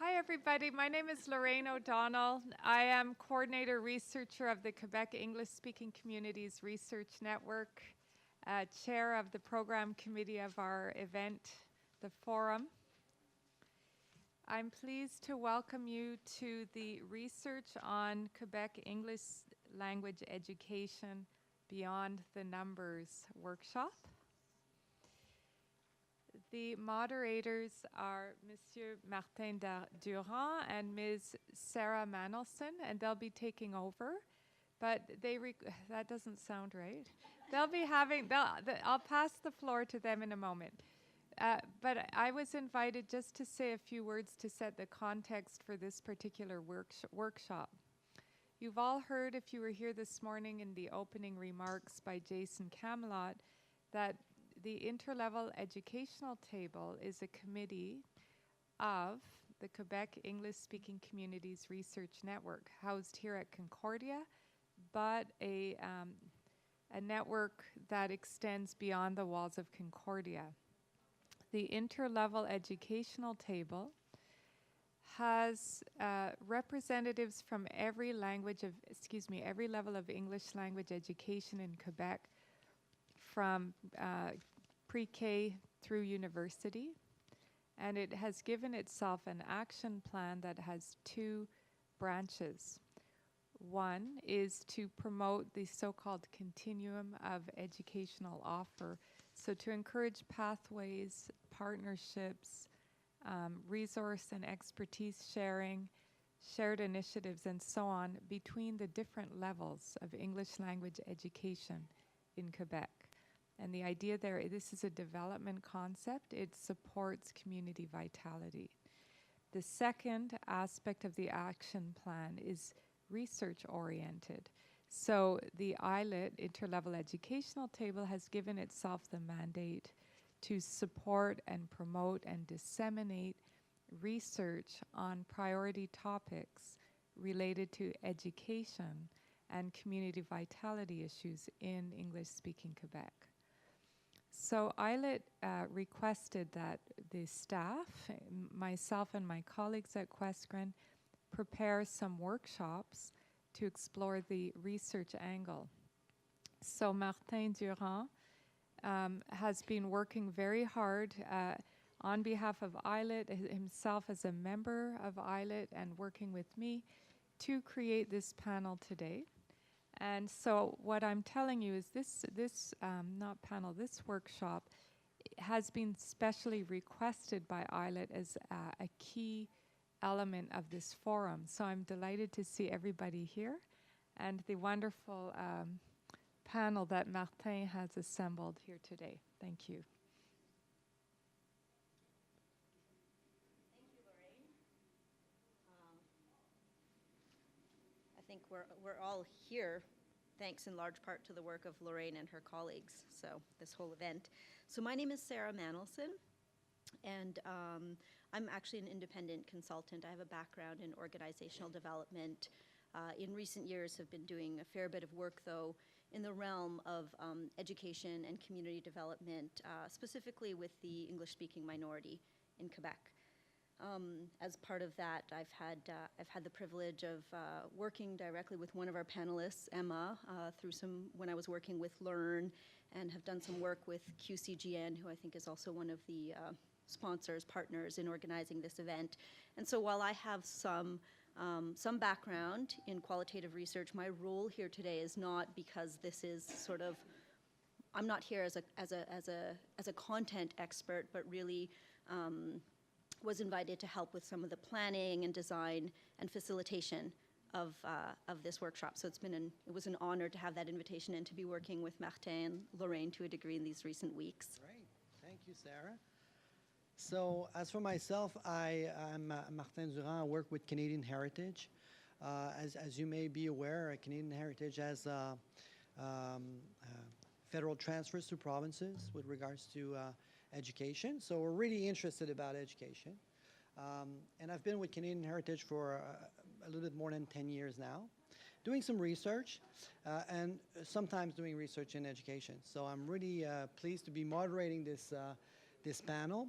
Hi, everybody. My name is Lorraine O'Donnell. I am coordinator researcher of the Quebec English-speaking Communities Research Network, chair of the program committee of our event, the Forum. I'm pleased to welcome you to the Research on Quebec English Language Education Beyond the Numbers workshop. The moderators are Monsieur Martin Durand and Ms. Sarah Manolson, and they'll be taking over. But that doesn't sound right. They'll be having, I'll pass the floor to them in a moment. But I was invited just to say a few words to set the context for this particular workshop. You've all heard, if you were here this morning in the opening remarks by Jason Camelot, that the Interlevel Educational Table is a committee of the Quebec English-speaking Communities Research Network, housed here at Concordia, but a network that extends beyond the walls of Concordia. The Interlevel Educational Table has representatives from every level of English language education in Quebec, from pre-K through university, and it has given itself an action plan that has two branches. One is to promote the so-called continuum of educational offer, so to encourage pathways, partnerships, resource and expertise sharing, shared initiatives, and so on between the different levels of English language education in Quebec. And the idea there, this is a development concept. It supports community vitality. The second aspect of the action plan is research-oriented. So the ILET, Interlevel Educational Table, has given itself the mandate to support and promote and disseminate research on priority topics related to education and community vitality issues in English-speaking Quebec. So ILET requested that the staff, myself and my colleagues at QUESCREN, prepare some workshops to explore the research angle. So Martin Durand has been working very hard on behalf of ILET, himself as a member of ILET, and working with me to create this panel today. And so what I'm telling you is this workshop has been specially requested by ILET as a key element of this forum. So I'm delighted to see everybody here and the wonderful panel that Martin has assembled here today. Thank you. I think we're all here thanks in large part to the work of Lorraine and her colleagues, so this whole event. So my name is Sarah Manolson, and I'm actually an independent consultant. I have a background in organizational development. In recent years have been doing a fair bit of work, though, in the realm of education and community development, specifically with the English-speaking minority in Quebec. As part of that, I've had the privilege of working directly with one of our panelists, Emma, when I was working with Learn, and have done some work with QCGN, who I think is also one of the partners in organizing this event. And so while I have some background in qualitative research, my role here today is not because this is sort of, I'm not here as a content expert, but really was invited to help with some of the planning and design and facilitation of this workshop. So it was an honor to have that invitation and to be working with Martin and Lorraine to a degree in these recent weeks. Great, thank you, Sarah. So as for myself, I'm Martin Durand. I work with Canadian Heritage. As you may be aware, Canadian Heritage has federal transfers to provinces with regards to education. So we're really interested about education. And I've been with Canadian Heritage for a little bit more than 10 years now, doing some research and sometimes doing research in education. So I'm really pleased to be moderating this panel.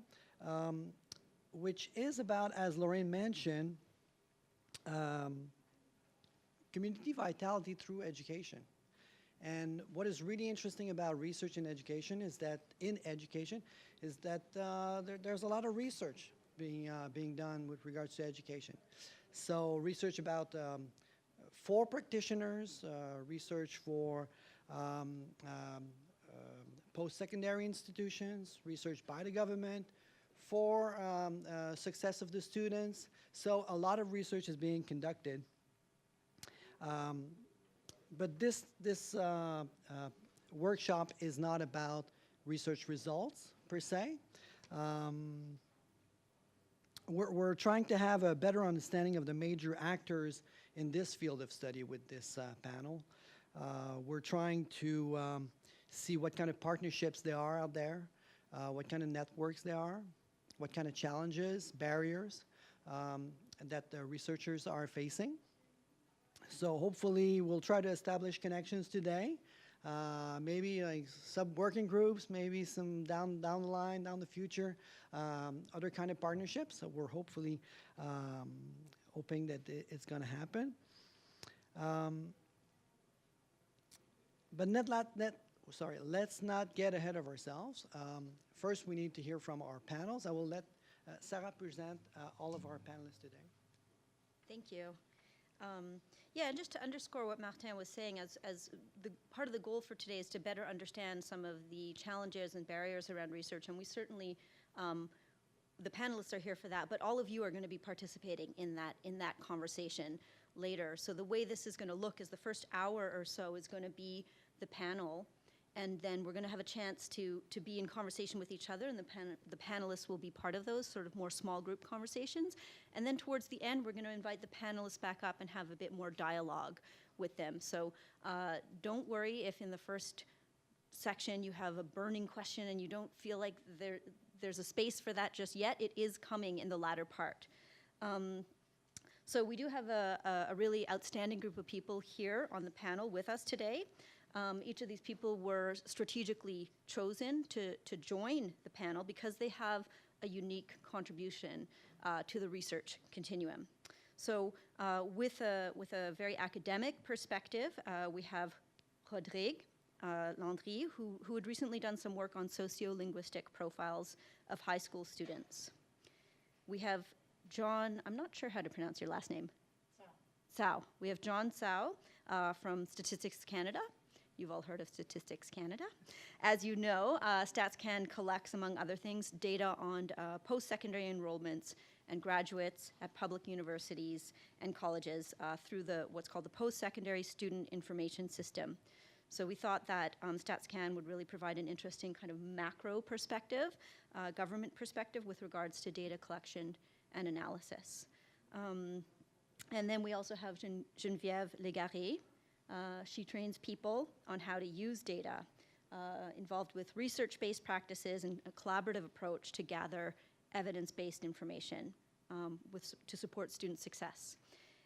which is about, as Lorraine mentioned, community vitality through education. And what is really interesting about research in education is that there's a lot of research being done with regards to education. So research about for practitioners, research for post-secondary institutions, research by the government, for success of the students. So a lot of research is being conducted. But this workshop is not about research results per se. We're trying to have a better understanding of the major actors in this field of study with this panel. We're trying to see what kind of partnerships there are out there, what kind of networks there are, what kind of challenges, barriers that the researchers are facing. So hopefully we'll try to establish connections today. Maybe like sub-working groups, maybe some down the line, down the future, other kind of partnerships. So we're hopefully hoping that it's going to happen. But let's not get ahead of ourselves. First, we need to hear from our panels. I will let Sarah present all of our panelists today. Thank you. Yeah, and just to underscore what Martin was saying, as the part of the goal for today is to better understand some of the challenges and barriers around research, and we certainly, the panelists are here for that, but all of you are going to be participating in that conversation later. So the way this is going to look is the first hour or so is going to be the panel, and then we're going to have a chance to be in conversation with each other, and the panelists will be part of those sort of more small group conversations. And then towards the end, we're going to invite the panelists back up and have a bit more dialogue with them. So don't worry if in the first section you have a burning question and you don't feel like there's a space for that just yet. It is coming in the latter part. So we do have a really outstanding group of people here on the panel with us today. Each of these people were strategically chosen to join the panel because they have a unique contribution to the research continuum. So with a very academic perspective, we have Rodrigue, Landry, who had recently done some work on sociolinguistic profiles of high school students. We have John, I'm not sure how to pronounce your last name. Zhao. We have John Zhao from Statistics Canada. You've all heard of Statistics Canada. As you know, StatsCan collects, among other things, data on post-secondary enrollments and graduates at public universities and colleges through what's called the Post-Secondary Student Information System. So we thought that StatsCan would really provide an interesting kind of macro perspective, government perspective with regards to data collection and analysis. And then we also have Geneviève Légaré. She trains people on how to use data, involved with research-based practices and a collaborative approach to gather evidence-based information to support student success.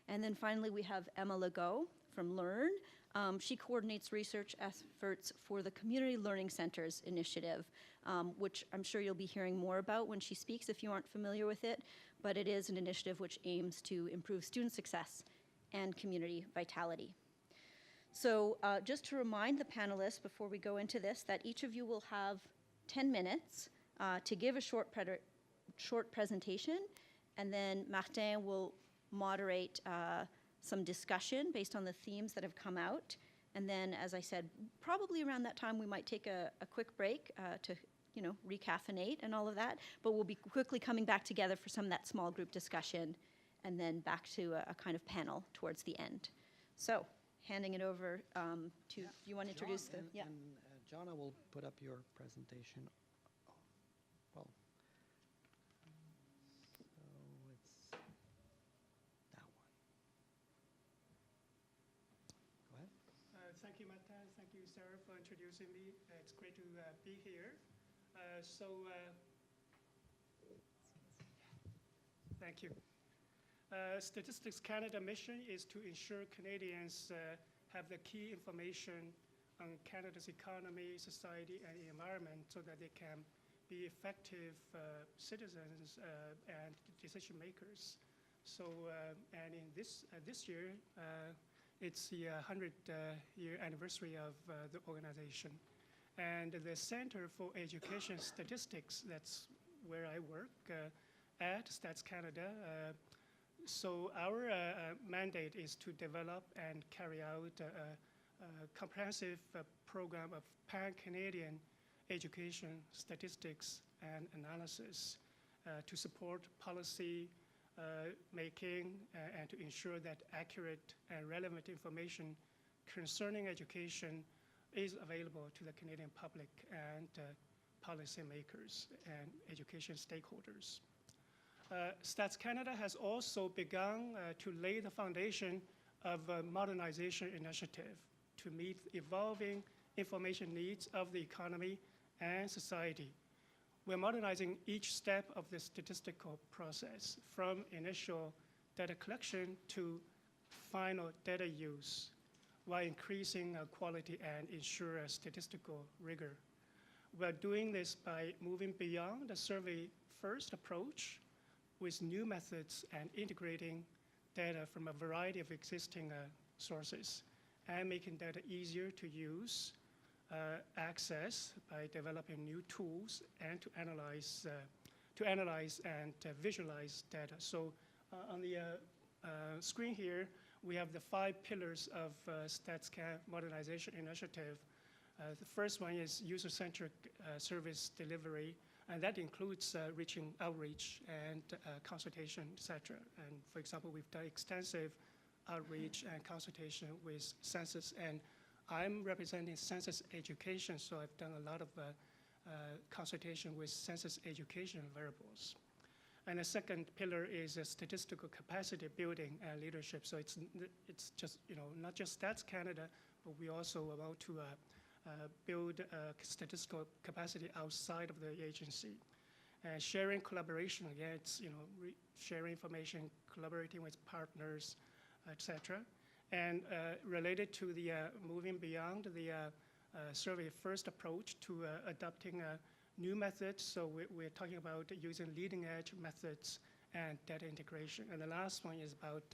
And then finally, we have Emma Legault from Learn. She coordinates research efforts for the Community Learning Centers initiative, which I'm sure you'll be hearing more about when she speaks if you aren't familiar with it, but it is an initiative which aims to improve student success and community vitality. So just to remind the panelists before we go into this that each of you will have 10 minutes to give a short presentation, and then Martin will moderate some discussion based on the themes that have come out. And then, as I said, probably around that time we might take a quick break to recaffeinate and all of that, but we'll be quickly coming back together for some of that small group discussion and then back to a kind of panel towards the end. So, handing it over to, you want to introduce John, yeah. And John, I will put up your presentation. Well, so it's that one. Go ahead. Thank you, Martin. Thank you, Sarah, for introducing me. It's great to be here. Thank you. Statistics Canada mission is to ensure Canadians have the key information on Canada's economy, society, and environment so that they can be effective citizens and decision makers. So, and in this year, it's the 100-year anniversary of the organization. And the Center for Education Statistics, that's where I work at Stats Canada. So our mandate is to develop and carry out a comprehensive program of pan-Canadian education, statistics, and analysis to support policy making and to ensure that accurate and relevant information concerning education is available to the Canadian public and policymakers and education stakeholders. Stats Canada has also begun to lay the foundation of a modernization initiative to meet evolving information needs of the economy and society. We're modernizing each step of the statistical process, from initial data collection to final data use, while increasing quality and ensure statistical rigor. We're doing this by moving beyond the survey-first approach with new methods and integrating data from a variety of existing sources and making data easier to use, access by developing new tools and to analyze and visualize data. So on the screen here, we have the 5 pillars of StatsCan Modernization Initiative. The first one is user-centric service delivery, and that includes reaching outreach and consultation, et cetera. And for example, we've done extensive outreach and consultation with Census, and I'm representing Census Education, so I've done a lot of consultation with Census Education variables. And the second pillar is statistical capacity building and leadership. So it's just, not just Stats Canada, but we also want to build statistical capacity outside of the agency. And sharing collaboration, again, it's, sharing information, collaborating with partners, etc. And related to the moving beyond the survey-first approach to adopting new methods, so we're talking about using leading-edge methods and data integration. And the last one is about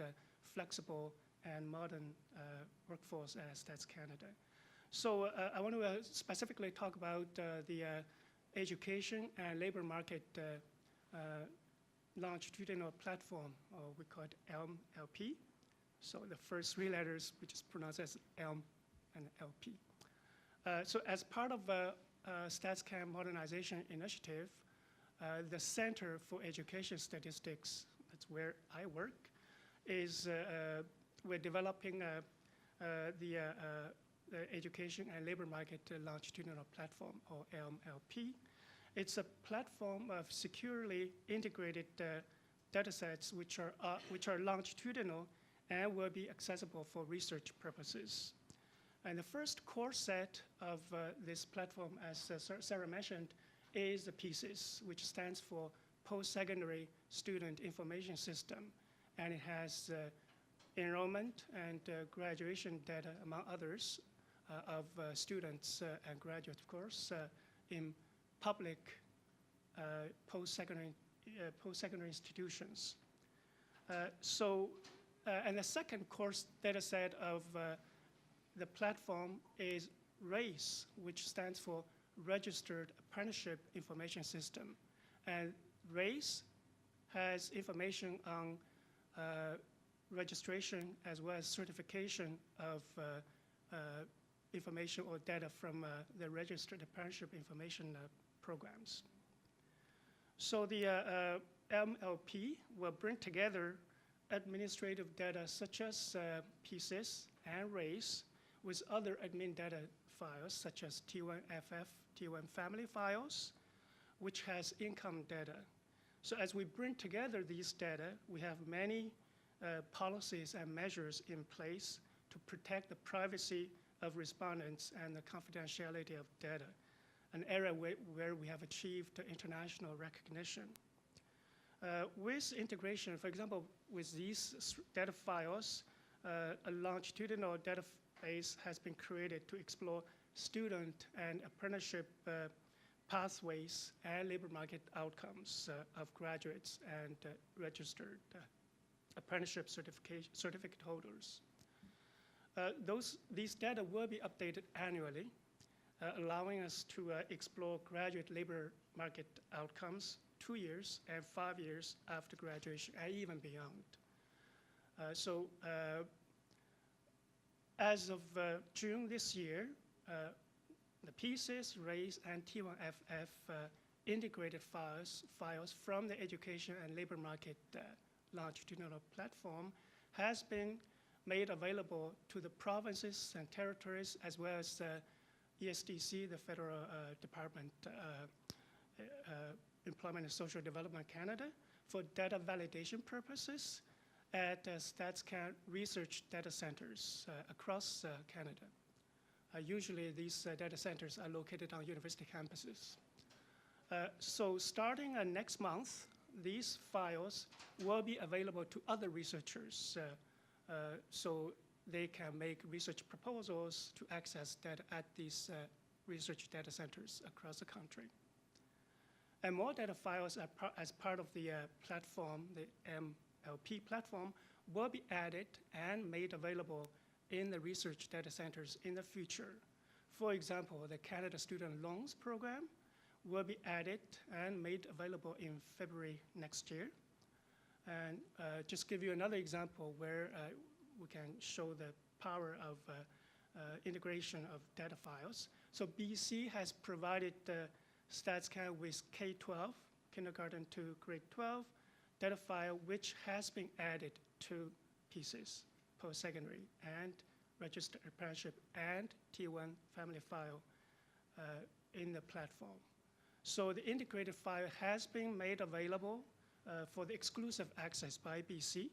flexible and modern workforce at Stats Canada. So I want to specifically talk about the education and labor market longitudinal platform, or we call it ELM-LP. So the first 3 letters, which is pronounced as ELM and LP. So as part of StatsCan Modernization Initiative, the Center for Education Statistics, that's where I work, is we're developing the Education and Labor Market Longitudinal Platform, or ELM-LP. It's a platform of securely integrated data sets which are longitudinal and will be accessible for research purposes. And the first core set of this platform, as Sarah mentioned, is the PSIS, which stands for Post-Secondary Student Information System. And it has enrollment and graduation data, among others, of students and graduates, of course, in public post-secondary institutions. And the second core data set of the platform is RACE, which stands for Registered Apprenticeship Information System. And RACE has information on registration as well as certification of information or data from the Registered Apprenticeship Information programs. So the MLP will bring together administrative data such as PSIS and RACE with other admin data files such as T1FF, T1 family files, which has income data. So as we bring together these data, we have many policies and measures in place to protect the privacy of respondents and the confidentiality of data, an area where we have achieved international recognition. With integration, for example, with these data files, a longitudinal database has been created to explore student and apprenticeship pathways and labor market outcomes of graduates and registered apprenticeship certificate holders. These data will be updated annually, allowing us to explore graduate labor market outcomes 2 years and 5 years after graduation and even beyond. As of June this year, the PCIS, RACE, and T1FF integrated files from the Education and Labor Market longitudinal platform has been made available to the provinces and territories, as well as ESDC, the Federal Department Employment and Social Development Canada, for data validation purposes at StatsCan research data centers across Canada. Usually these data centers are located on university campuses. So starting next month, these files will be available to other researchers so they can make research proposals to access data at these research data centers across the country. And more data files as part of the platform, the MLP platform, will be added and made available in the research data centers in the future. For example, the Canada Student Loans Program will be added and made available in February next year. And just give you another example where we can show the power of integration of data files. So BC has provided StatsCan with K-12, kindergarten to grade 12, data file which has been added to PCIS, post-secondary, and registered apprenticeship and T1 family file in the platform. So the integrated file has been made available for the exclusive access by BC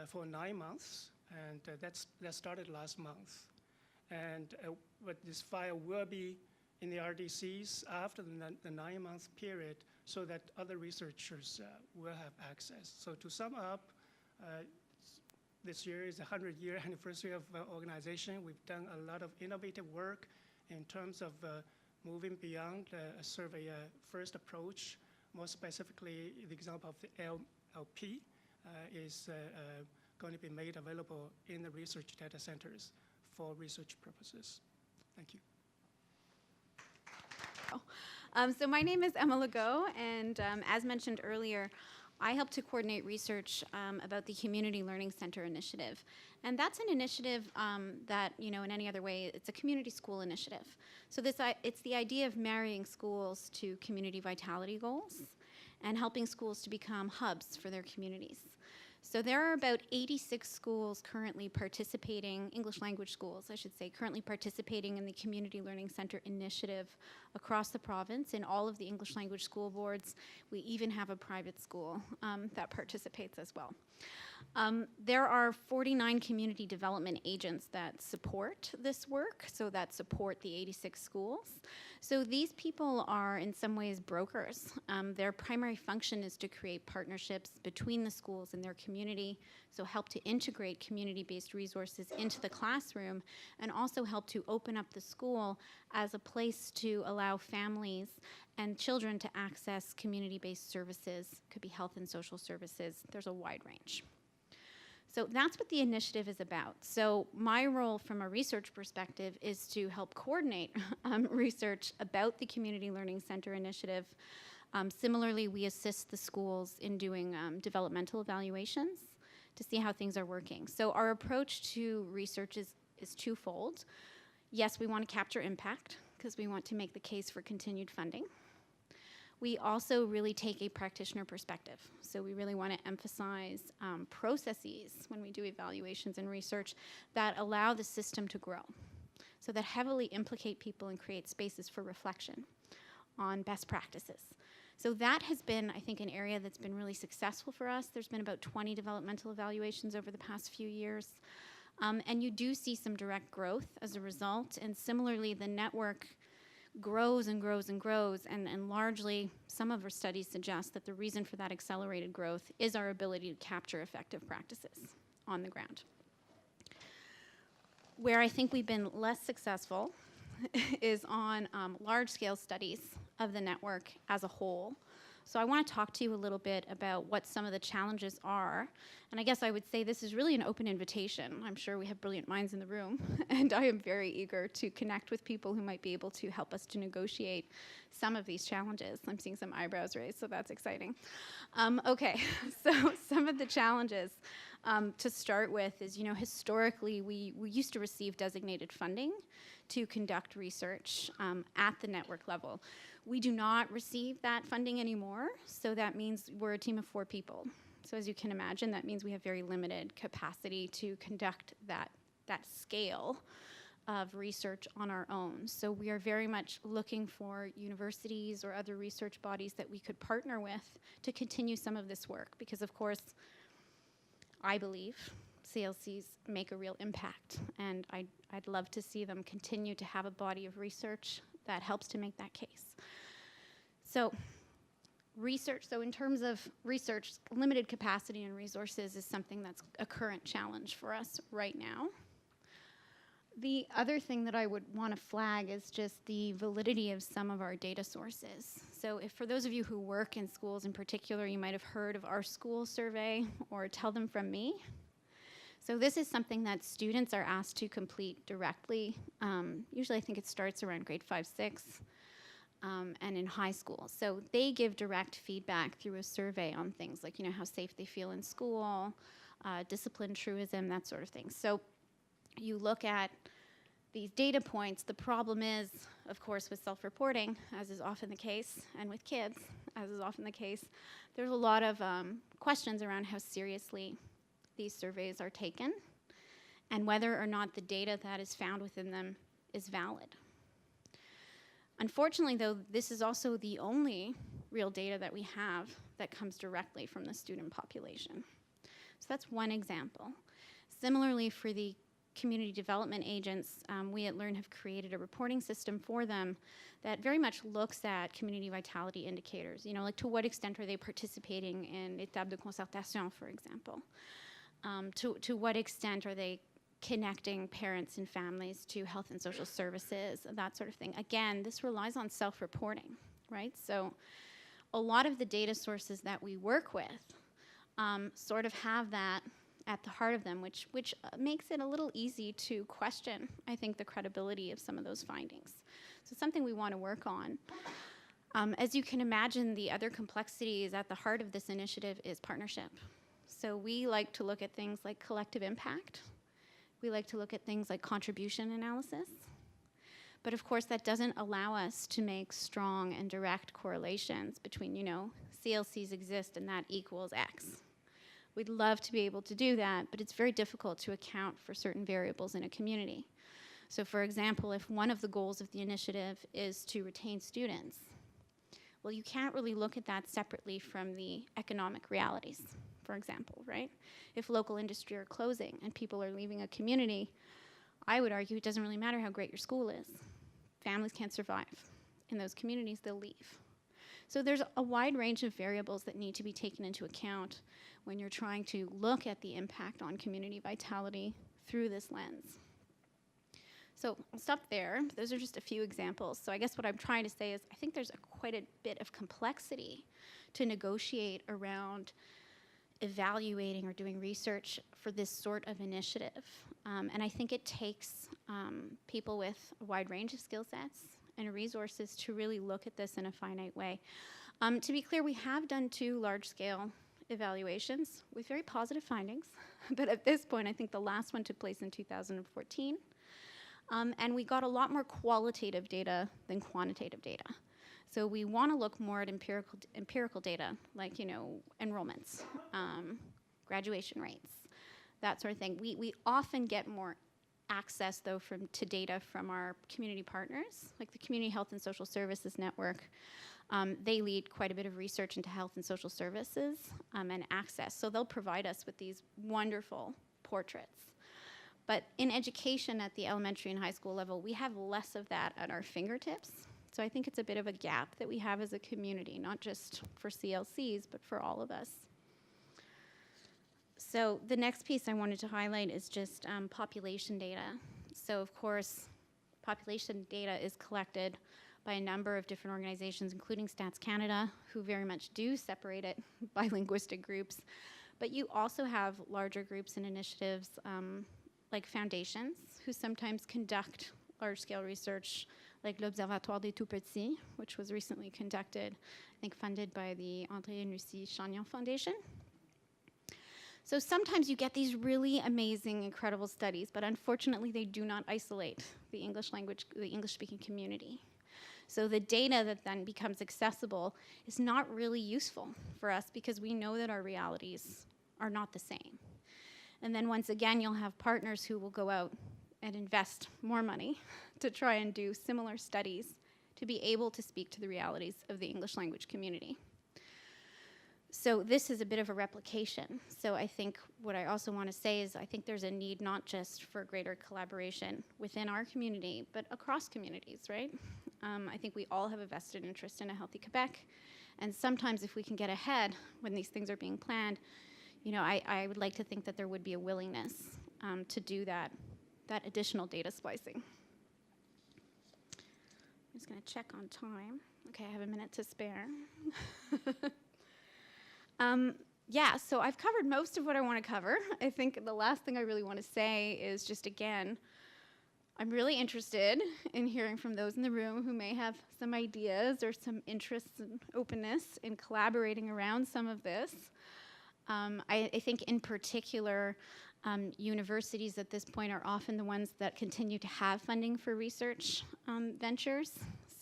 for 9 months, and that started last month. And but this file will be in the RDCs after the 9-month period so that other researchers will have access. So to sum up, this year is the 100-year anniversary of our organization. We've done a lot of innovative work in terms of moving beyond a survey-first approach. More specifically, the example of the LP is going to be made available in the research data centers for research purposes. Thank you. So my name is Emma Legault, and as mentioned earlier, I help to coordinate research about the Community Learning Center initiative. And that's an initiative that, in any other way, it's a community school initiative. So it's the idea of marrying schools to community vitality goals and helping schools to become hubs for their communities. So there are about 86 schools currently participating, English language schools, I should say, currently participating in the Community Learning Center initiative across the province in all of the English language school boards. We even have a private school that participates as well. There are 49 community development agents that support this work, so that support the 86 schools. So these people are in some ways brokers. Their primary function is to create partnerships between the schools and their community, so help to integrate community-based resources into the classroom, and also help to open up the school as a place to allow families and children to access community-based services. Could be health and social services. There's a wide range. So that's what the initiative is about. So my role from a research perspective is to help coordinate research about the Community Learning Center initiative. Similarly, we assist the schools in doing developmental evaluations to see how things are working. So our approach to research is twofold. Yes, we want to capture impact because we want to make the case for continued funding. We also really take a practitioner perspective. So we really want to emphasize processes when we do evaluations and research that allow the system to grow. So that heavily implicate people and create spaces for reflection on best practices. So that has been, I think, an area that's been really successful for us. There's been about 20 developmental evaluations over the past few years. And you do see some direct growth as a result. And similarly, the network grows and grows and grows, and largely some of our studies suggest that the reason for that accelerated growth is our ability to capture effective practices on the ground. Where I think we've been less successful is on large-scale studies of the network as a whole. So I want to talk to you a little bit about what some of the challenges are. And I guess I would say this is really an open invitation. I'm sure we have brilliant minds in the room, and I am very eager to connect with people who might be able to help us to negotiate some of these challenges. I'm seeing some eyebrows raised, so that's exciting. Okay, so some of the challenges to start with is, historically we used to receive designated funding to conduct research at the network level. We do not receive that funding anymore, so that means we're a team of 4 people. So as you can imagine, that means we have very limited capacity to conduct that scale of research on our own. So we are very much looking for universities or other research bodies that we could partner with to continue some of this work, because of course, I believe CLCs make a real impact, and I'd love to see them continue to have a body of research that helps to make that case. So research, so in terms of research, limited capacity and resources is something that's a current challenge for us right now. The other thing that I would want to flag is just the validity of some of our data sources. So if for those of you who work in schools in particular, you might have heard of our school survey or Tell Them From Me. So this is something that students are asked to complete directly. Usually I think it starts around grade 5, 6, and in high school. So they give direct feedback through a survey on things like, how safe they feel in school, discipline, truism, that sort of thing. So you look at these data points. The problem is, of course, with self-reporting, as is often the case, and with kids, as is often the case, there's a lot of questions around how seriously these surveys are taken and whether or not the data that is found within them is valid. Unfortunately, though, this is also the only real data that we have that comes directly from the student population. So that's one example. Similarly, for the community development agents, we at Learn have created a reporting system for them that very much looks at community vitality indicators. Like to what extent are they participating in étapes de concertation, for example? To what extent are they connecting parents and families to health and social services, that sort of thing. Again, this relies on self-reporting, right? So a lot of the data sources that we work with sort of have that at the heart of them, which makes it a little easy to question, I think, the credibility of some of those findings. So something we want to work on. As you can imagine, the other complexities at the heart of this initiative is partnership. So we like to look at things like collective impact. We like to look at things like contribution analysis. But of course, that doesn't allow us to make strong and direct correlations between, CLCs exist and that equals X. We'd love to be able to do that, but it's very difficult to account for certain variables in a community. So for example, if one of the goals of the initiative is to retain students, well, you can't really look at that separately from the economic realities, for example, right? If local industry are closing and people are leaving a community, I would argue it doesn't really matter how great your school is. Families can't survive. In those communities, they'll leave. So there's a wide range of variables that need to be taken into account when you're trying to look at the impact on community vitality through this lens. So I'll stop there. Those are just a few examples. So I guess what I'm trying to say is I think there's quite a bit of complexity to negotiate around evaluating or doing research for this sort of initiative. And I think it takes people with a wide range of skill sets and resources to really look at this in a finite way. To be clear, we have done 2 large-scale evaluations with very positive findings. But at this point, I think the last one took place in 2014. And we got a lot more qualitative data than quantitative data. So we want to look more at empirical data, like, enrollments, graduation rates, that sort of thing. We often get more access, though, to data from our community partners, like the Community Health and Social Services Network. They lead quite a bit of research into health and social services and access. So they'll provide us with these wonderful portraits. But in education at the elementary and high school level, we have less of that at our fingertips. So I think it's a bit of a gap that we have as a community, not just for CLCs, but for all of us. So the next piece I wanted to highlight is just population data. So of course, population data is collected by a number of different organizations, including Stats Canada, who very much do separate it by linguistic groups. But you also have larger groups and initiatives like foundations, who sometimes conduct large-scale research, like l'Observatoire des Tout-Petits, which was recently conducted, I think funded by the André and Lucie Chagnon Foundation. So sometimes you get these really amazing, incredible studies, but unfortunately they do not isolate the English language, the English-speaking community. So the data that then becomes accessible is not really useful for us because we know that our realities are not the same. And then once again, you'll have partners who will go out and invest more money to try and do similar studies to be able to speak to the realities of the English language community. So this is a bit of a replication. So I think what I also want to say is I think there's a need not just for greater collaboration within our community, but across communities, right? I think we all have a vested interest in a healthy Quebec. And sometimes if we can get ahead when these things are being planned, you know, I would like to think that there would be a willingness to do that additional data splicing. I'm just going to check on time. Okay, I have a minute to spare. Yeah, so I've covered most of what I want to cover. I think the last thing I really want to say is just, again, I'm really interested in hearing from those in the room who may have some ideas or some interests and openness in collaborating around some of this. I think in particular, universities at this point are often the ones that continue to have funding for research ventures.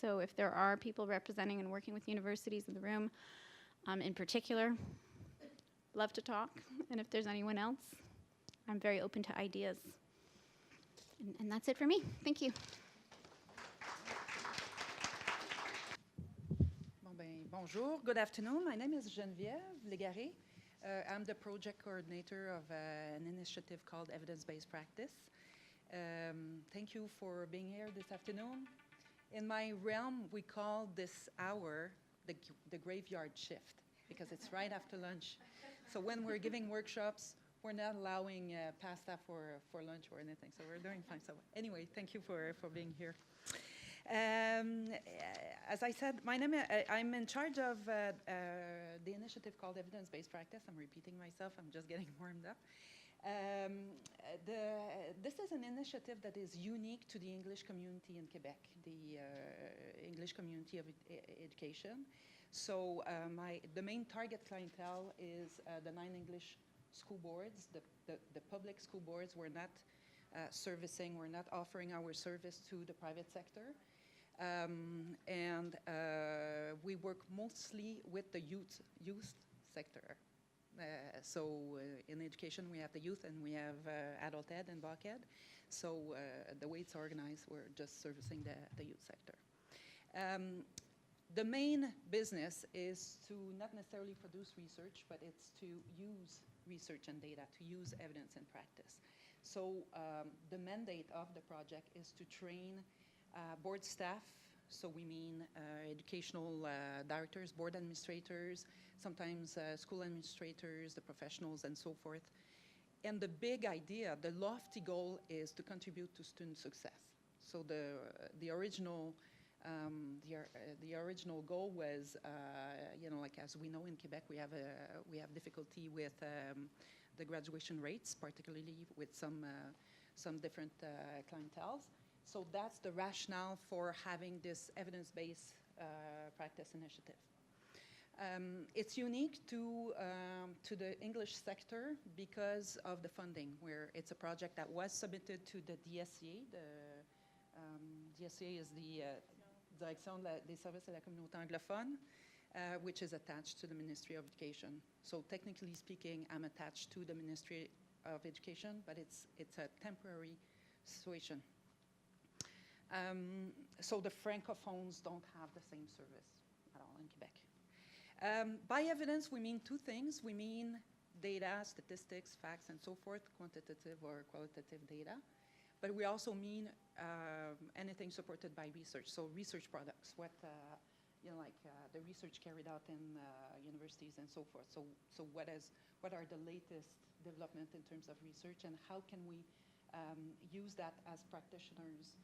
So if there are people representing and working with universities in the room, in particular, love to talk. And if there's anyone else, I'm very open to ideas. And that's it for me. Thank you. Bonjour, good afternoon. My name is Geneviève Légaré. I'm the project coordinator of an initiative called Evidence-Based Practice. Thank you for being here this afternoon. In my realm, we call this hour the graveyard shift because it's right after lunch. So when we're giving workshops, we're not allowing pasta for lunch or anything, so we're doing fine. So anyway, thank you for being here. As I said, I'm in charge of the initiative called Evidence-Based Practice. I'm repeating myself, I'm just getting warmed up. This is an initiative that is unique to the English community in Quebec, the English community of education. So the main target clientele is the 9 English school boards, the public school boards. We're not servicing, we're not offering our service to the private sector. We work mostly with the youth sector. In education, we have the youth and we have adult ed and BOC ed. So the way it's organized, we're just servicing the youth sector. The main business is to not necessarily produce research, but it's to use research and data, to use evidence in practice. So the mandate of the project is to train board staff. So we mean educational directors, board administrators, sometimes school administrators, the professionals, and so forth. And the big idea, the lofty goal, is to contribute to student success. So the original goal was, like as we know in Quebec, we have difficulty with the graduation rates, particularly with some different clienteles. So that's the rationale for having this evidence-based practice initiative. It's unique to the English sector because of the funding, where it's a project that was submitted to the DSCA. The DSCA is the Direction des Services à la Communauté Anglophone, which is attached to the Ministry of Education. So technically speaking, I'm attached to the Ministry of Education, but it's a temporary situation. So the francophones don't have the same service at all in Quebec. By evidence, we mean two things. We mean data, statistics, facts, and so forth, quantitative or qualitative data. But we also mean anything supported by research, so research products, the research carried out in universities and so forth. So what are the latest development in terms of research, and how can we use that as practitioners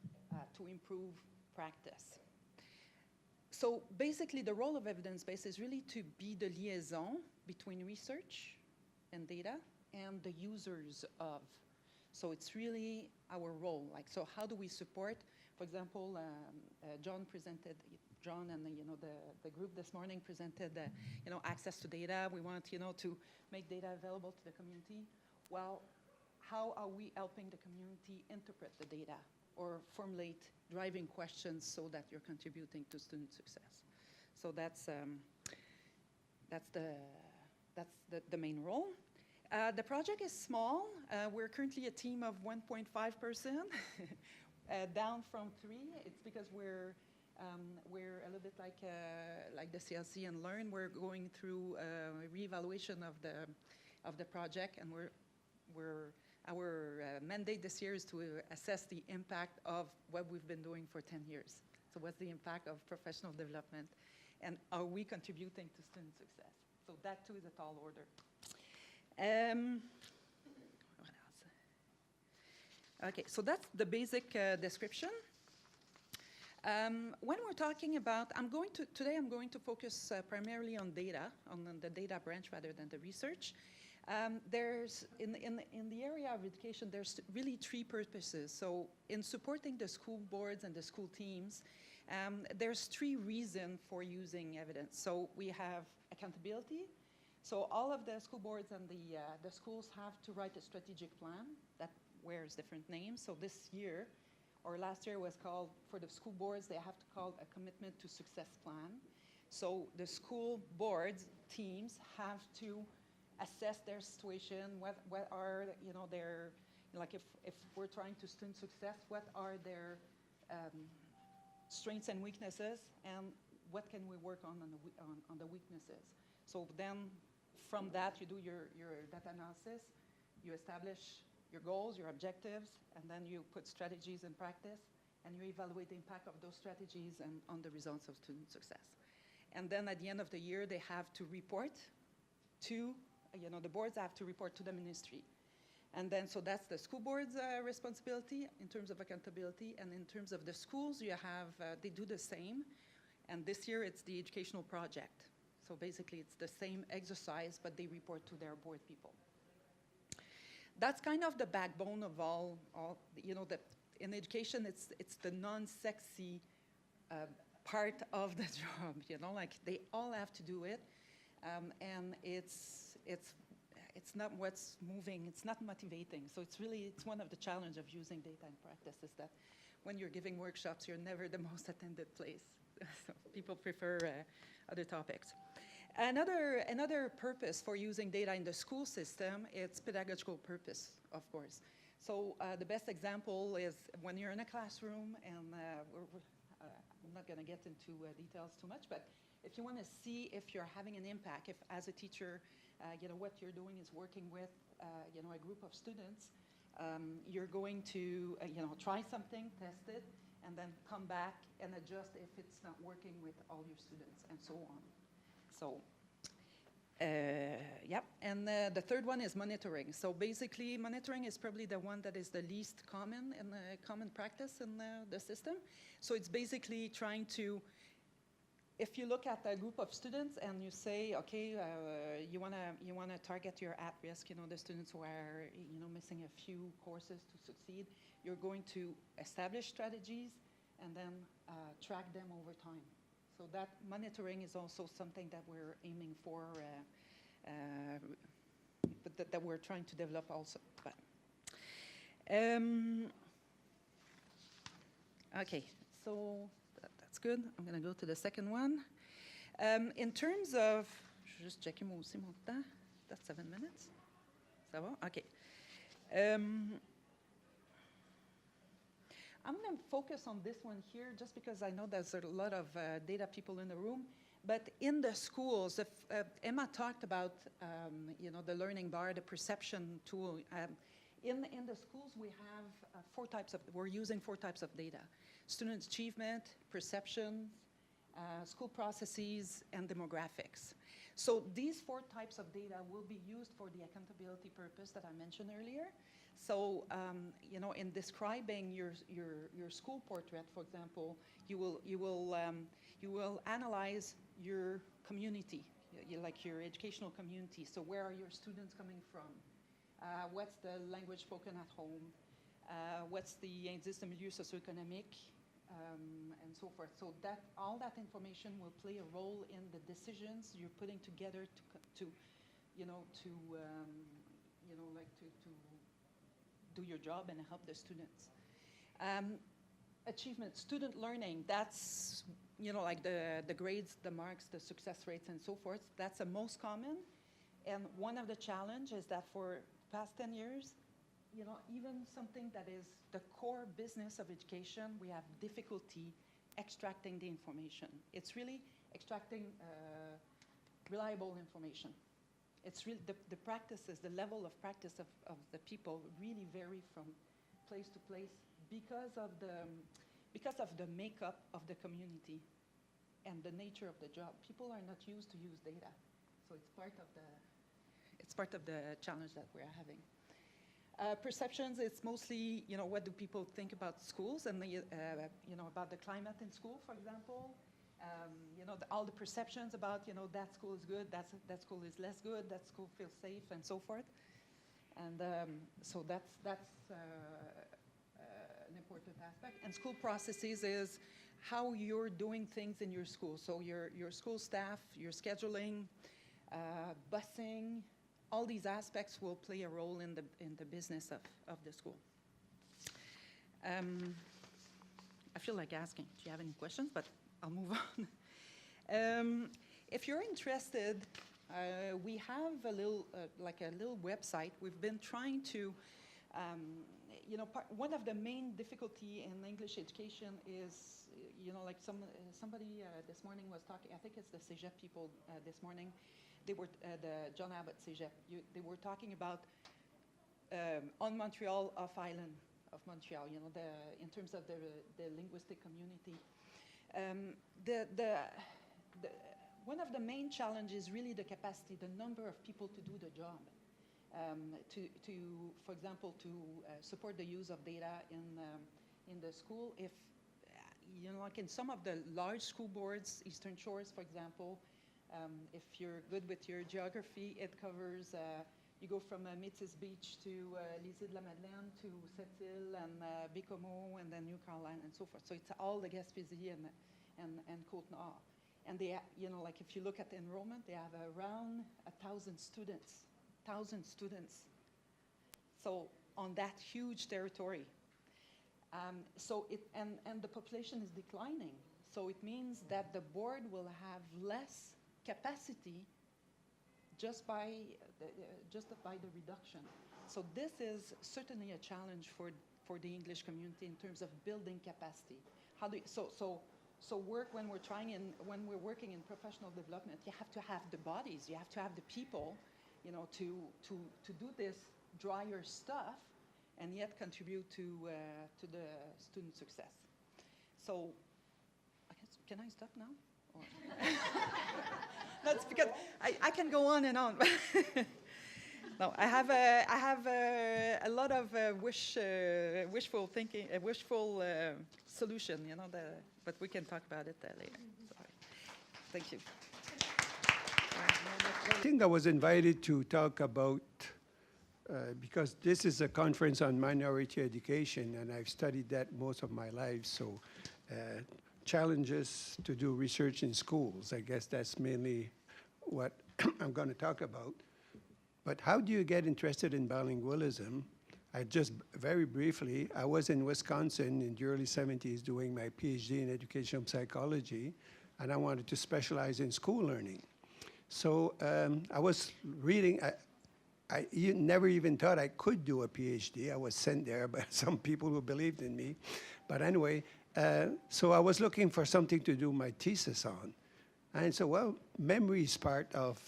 to improve practice. So basically, the role of evidence-based is really to be the liaison between research and data and the users of. So it's really our role. Like, so how do we support? For example, John and the group this morning presented access to data. We want to make data available to the community. Well, how are we helping the community interpret the data or formulate driving questions so that you're contributing to student success? So that's the main role. The project is small. We're currently a team of 1.5 person, down from 3. It's because we're a little bit like the CLC and Learn. We're going through a reevaluation of the project, and our mandate this year is to assess the impact of what we've been doing for 10 years. So what's the impact of professional development, and are we contributing to student success? So that too is a tall order. What else? Okay, so that's the basic description. When we're talking about, today I'm going to focus primarily on data, on the data branch rather than the research. There's, in the area of education, there's really 3 purposes. So in supporting the school boards and the school teams, there's 3 reasons for using evidence. So we have accountability. So all of the school boards and the schools have to write a strategic plan that wears different names. So this year, or last year was called, for the school boards, they have to call a commitment to success plan. So the school boards, teams have to assess their situation, what are, their, like if we're trying to student success, what are their strengths and weaknesses, and what can we work on the weaknesses. So then from that, you do your data analysis, you establish your goals, your objectives, and then you put strategies in practice, and you evaluate the impact of those strategies and on the results of student success. And then at the end of the year, they have to report to, the boards have to report to the ministry. And then, so that's the school board's responsibility in terms of accountability, and in terms of the schools, you have, they do the same. And this year, it's the educational project. So basically, it's the same exercise, but they report to their board people. That's kind of the backbone of all in education, it's the non-sexy part of the job, like they all have to do it. And it's not what's moving, it's not motivating. So it's one of the challenges of using data in practice is that when you're giving workshops, you're never the most attended place. So people prefer other topics. Another purpose for using data in the school system, it's pedagogical purpose, of course. So the best example is when you're in a classroom, and I'm not going to get into details too much, but if you want to see if you're having an impact, if as a teacher, what you're doing is working with, a group of students, you're going to, try something, test it, and then come back and adjust if it's not working with all your students, and so on. So, and the third one is monitoring. So basically, monitoring is probably the one that is the least common in the common practice in the system. So it's basically trying to, if you look at a group of students and you say, okay, you wanna target your at-risk, the students who are, missing a few courses to succeed, you're going to establish strategies and then track them over time. So that monitoring is also something that we're aiming for, but that we're trying to develop also. But, okay, so that's good. I'm going to go to the second one. In terms of, je vais juste checker moi aussi mon temps. That's 7 minutes. Ça va? Okay. I'm going to focus on this one here just because I know there's a lot of data people in the room. But in the schools, Emma talked about the learning bar, the perception tool. In the schools, we have we're using 4 types of data: student achievement, perception, school processes, and demographics. So these 4 types of data will be used for the accountability purpose that I mentioned earlier. So, you know, in describing your school portrait, for example, you will analyze your community, like your educational community. So where are your students coming from? What's the language spoken at home? What's the indice de milieu socio-économique? And so forth. So that all that information will play a role in the decisions you're putting together to do your job and help the students. Achievement, student learning, that's, you know, like the grades, the marks, the success rates, and so forth. That's the most common. And one of the challenges is that for past 10 years, you know, even something that is the core business of education, we have difficulty extracting the information. It's really extracting reliable information. It's really the practices, the level of practice of the people really vary from place to place because of the makeup of the community and the nature of the job. People are not used to use data, so it's part of the challenge that we're having. Perceptions, it's mostly, you know, what do people think about schools and you know, about the climate in school, for example. You know, all the perceptions about, you know, that school is good, that school is less good, that school feels safe, and so forth. And so that's an important aspect. And school processes is how you're doing things in your school. So your school staff, your scheduling, busing, all these aspects will play a role in the business of the school. I feel like asking, do you have any questions? But I'll move on. If you're interested, we have a little website. We've been trying to, you know, one of the main difficulty in English education is, you know, like somebody this morning was talking, I think it's the Cégep people this morning, they were, the John Abbott Cégep, they were talking about on Montreal, off island of Montreal, you know, in terms of the linguistic community. One of the main challenges is really the capacity, the number of people to do the job. For example, to support the use of data in the school. If, you know, like in some of the large school boards, Eastern Shores, for example, if you're good with your geography, it covers, you go from Métis Beach to les Îles de la Madeleine to Sept-Îles and Bécomo and then New Carolina and so forth. So it's all the Gaspésie and Côte-Nord. And they, you know, like if you look at the enrollment, they have around 1,000 students. 1,000 students. So on that huge territory. So and the population is declining. So it means that the board will have less capacity just by the reduction. So this is certainly a challenge for the English community in terms of building capacity. How do you, so work when we're working in professional development, you have to have the bodies, you have to have the people, you know, to do this drier stuff, and yet contribute to the student success. So, I guess, can I stop now? Or that's because I can go on and on. No, I have a lot of wishful thinking, a wishful solution, you know, but we can talk about it later. Sorry. Thank you. I think I was invited to talk about, because this is a conference on minority education, and I've studied that most of my life, so challenges to do research in schools. I guess that's mainly what I'm going to talk about. But how do you get interested in bilingualism? I just, very briefly, I was in Wisconsin in the early 70s doing my PhD in educational psychology, and I wanted to specialize in school learning. So I was reading, I never even thought I could do a PhD. I was sent there by some people who believed in me. But anyway, so I was looking for something to do my thesis on. And so, well, memory is part of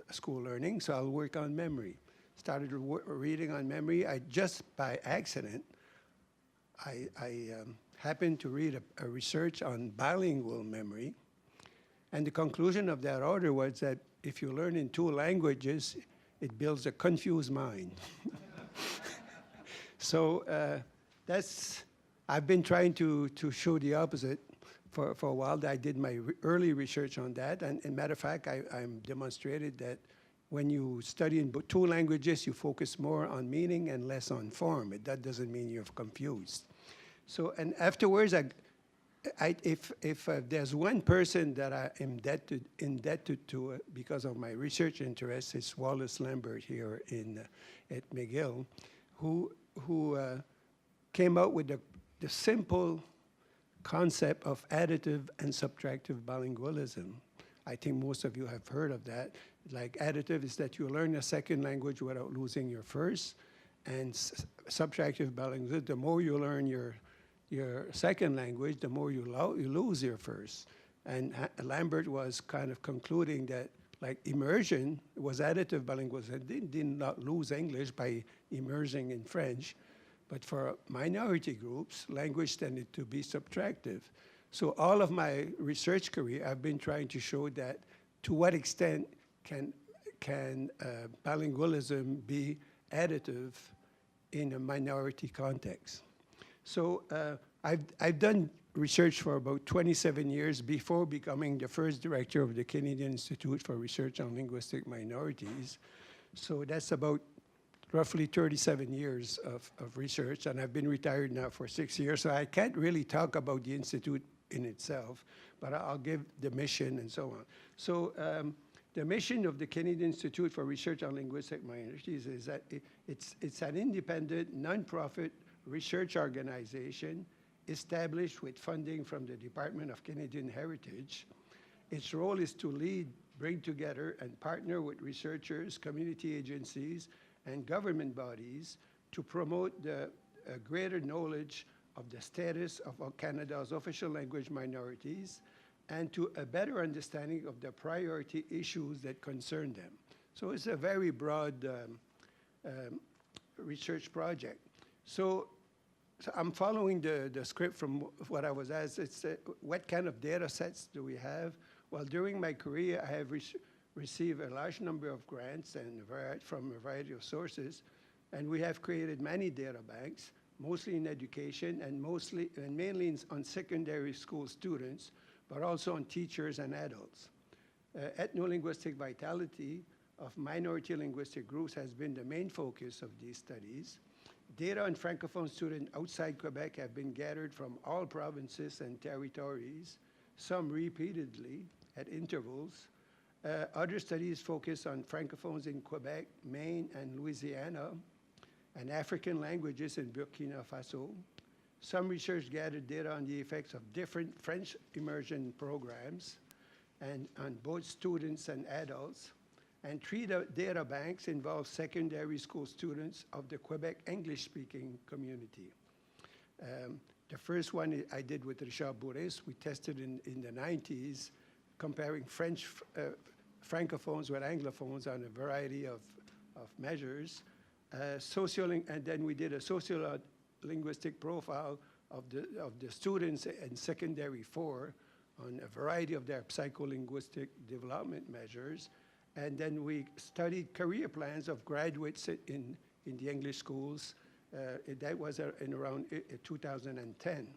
school learning, so I'll work on memory. Started reading on memory. I just by accident, I happened to read a research on bilingual memory. And the conclusion of that order was that if you learn in 2 languages, it builds a confused mind. So I've been trying to show the opposite for a while. I did my early research on that, and as a matter of fact, I'm demonstrated that when you study in two languages, you focus more on meaning and less on form. That doesn't mean you're confused. So, and afterwards, if there's one person that I am indebted to because of my research interests, it's Wallace Lambert here at McGill, who came out with the simple concept of additive and subtractive bilingualism. I think most of you have heard of that. Like additive is that you learn a second language without losing your first, and subtractive bilingualism, the more you learn your second language, the more you lose your first. And Lambert was kind of concluding that like immersion was additive bilingualism. They did not lose English by immersing in French, but for minority groups, language tended to be subtractive. So all of my research career, I've been trying to show that to what extent can bilingualism be additive in a minority context. So I've done research for about 27 years before becoming the first director of the Canadian Institute for Research on Linguistic Minorities. So that's about roughly 37 years of research, and I've been retired now for 6 years, so I can't really talk about the Institute in itself, but I'll give the mission and so on. So the mission of the Canadian Institute for Research on Linguistic Minorities is that it's an independent, non-profit research organization established with funding from the Department of Canadian Heritage. Its role is to lead, bring together, and partner with researchers, community agencies, and government bodies to promote a greater knowledge of the status of Canada's official language minorities and to a better understanding of the priority issues that concern them. So it's a very broad research project. So I'm following the script from what I was asked. It's what kind of data sets do we have? Well, during my career, I have received a large number of grants and from a variety of sources, and we have created many data banks, mostly in education and mainly on secondary school students, but also on teachers and adults. Ethno-linguistic vitality of minority linguistic groups has been the main focus of these studies. Data on Francophone students outside Quebec have been gathered from all provinces and territories, some repeatedly at intervals. Other studies focus on Francophones in Quebec, Maine, and Louisiana, and African languages in Burkina Faso. Some research gathered data on the effects of different French immersion programs and on both students and adults. And 3 data banks involve secondary school students of the Quebec English-speaking community. The first one I did with Richard Bourris. We tested in the 90s, comparing French Francophones with Anglophones on a variety of measures. And then we did a sociolinguistic profile of the students in secondary 4 on a variety of their psycholinguistic development measures. And then we studied career plans of graduates in the English schools. That was in around 2010.